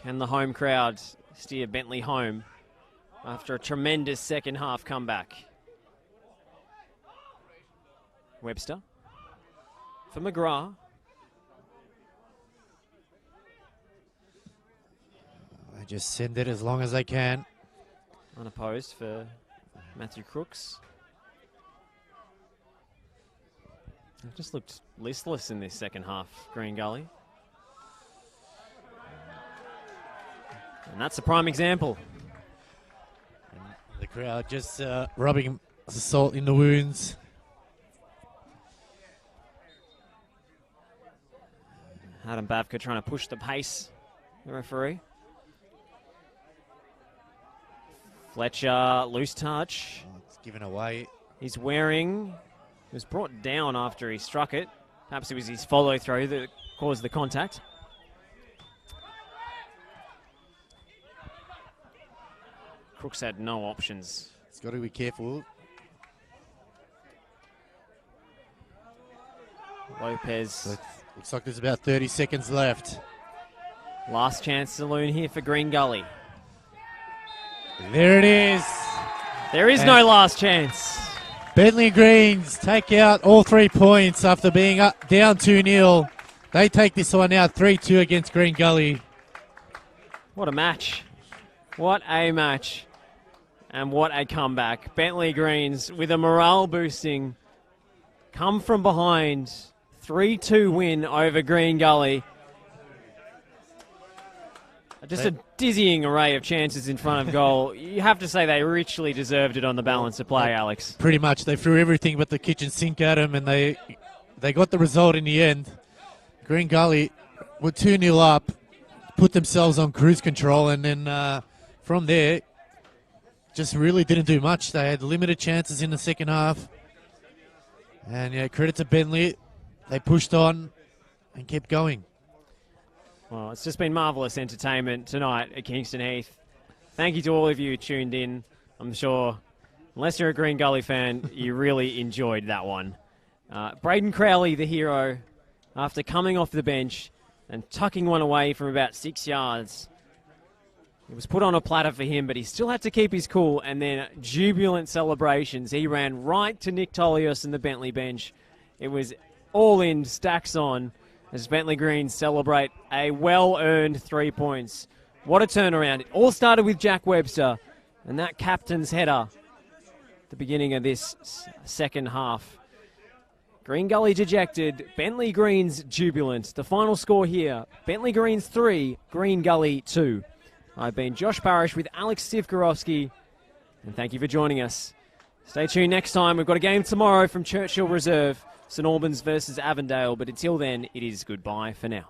Can the home crowd steer Bentley home after a tremendous second half comeback? Webster for McGrath. They just send it as long as they can. Unopposed for Matthew Crooks. It just looked listless in this second half, Green Gully. And that's a prime example. And the crowd just rubbing salt in the wounds. Adam Bavka trying to push the pace, the referee. Fletcher, loose touch. Oh, it's given away. He's wearing. He was brought down after he struck it. Perhaps it was his follow through that caused the contact. Crooks had no options. He's got to be careful. Lopez. Looks like there's about 30 seconds left. Last chance saloon here for Green Gully. There it is. There is no last chance. Bentley Greens take out all 3 points after being down 2-0. They take this one out 3-2 against Green Gully. What a match. What a match. And what a comeback. Bentleigh Greens with a morale boosting come from behind. 3-2 win over Green Gully. Just a dizzying array of chances in front of goal. You have to say they richly deserved it on the balance of play, Alex. Pretty much. They threw everything but the kitchen sink at them, and they got the result in the end. Green Gully were 2-0 up, put themselves on cruise control, and then from there, just really didn't do much. They had limited chances in the second half. And yeah, credit to Bentley. They pushed on and kept going. Well, it's just been marvellous entertainment tonight at Kingston Heath. Thank you to all of you who tuned in. I'm sure, unless you're a Green Gully fan, you really enjoyed that one. Braden Crowley, the hero, after coming off the bench and tucking one away from about 6 yards. It was put on a platter for him, but he still had to keep his cool, and then jubilant celebrations. He ran right to Nick Tolios in the Bentley bench. It was all in, stacks on, as Bentleigh Greens celebrate a well-earned 3 points. What a turnaround. It all started with Jack Webster and that captain's header at the beginning of this second half. Green Gully dejected, Bentleigh Greens jubilant. The final score here, Bentleigh Greens 3, Green Gully 2. I've been Josh Parrish with Alex Sivkorowski, and thank you for joining us. Stay tuned next time. We've got a game tomorrow from Churchill Reserve. St Albans versus Avondale, but until then, it is goodbye for now.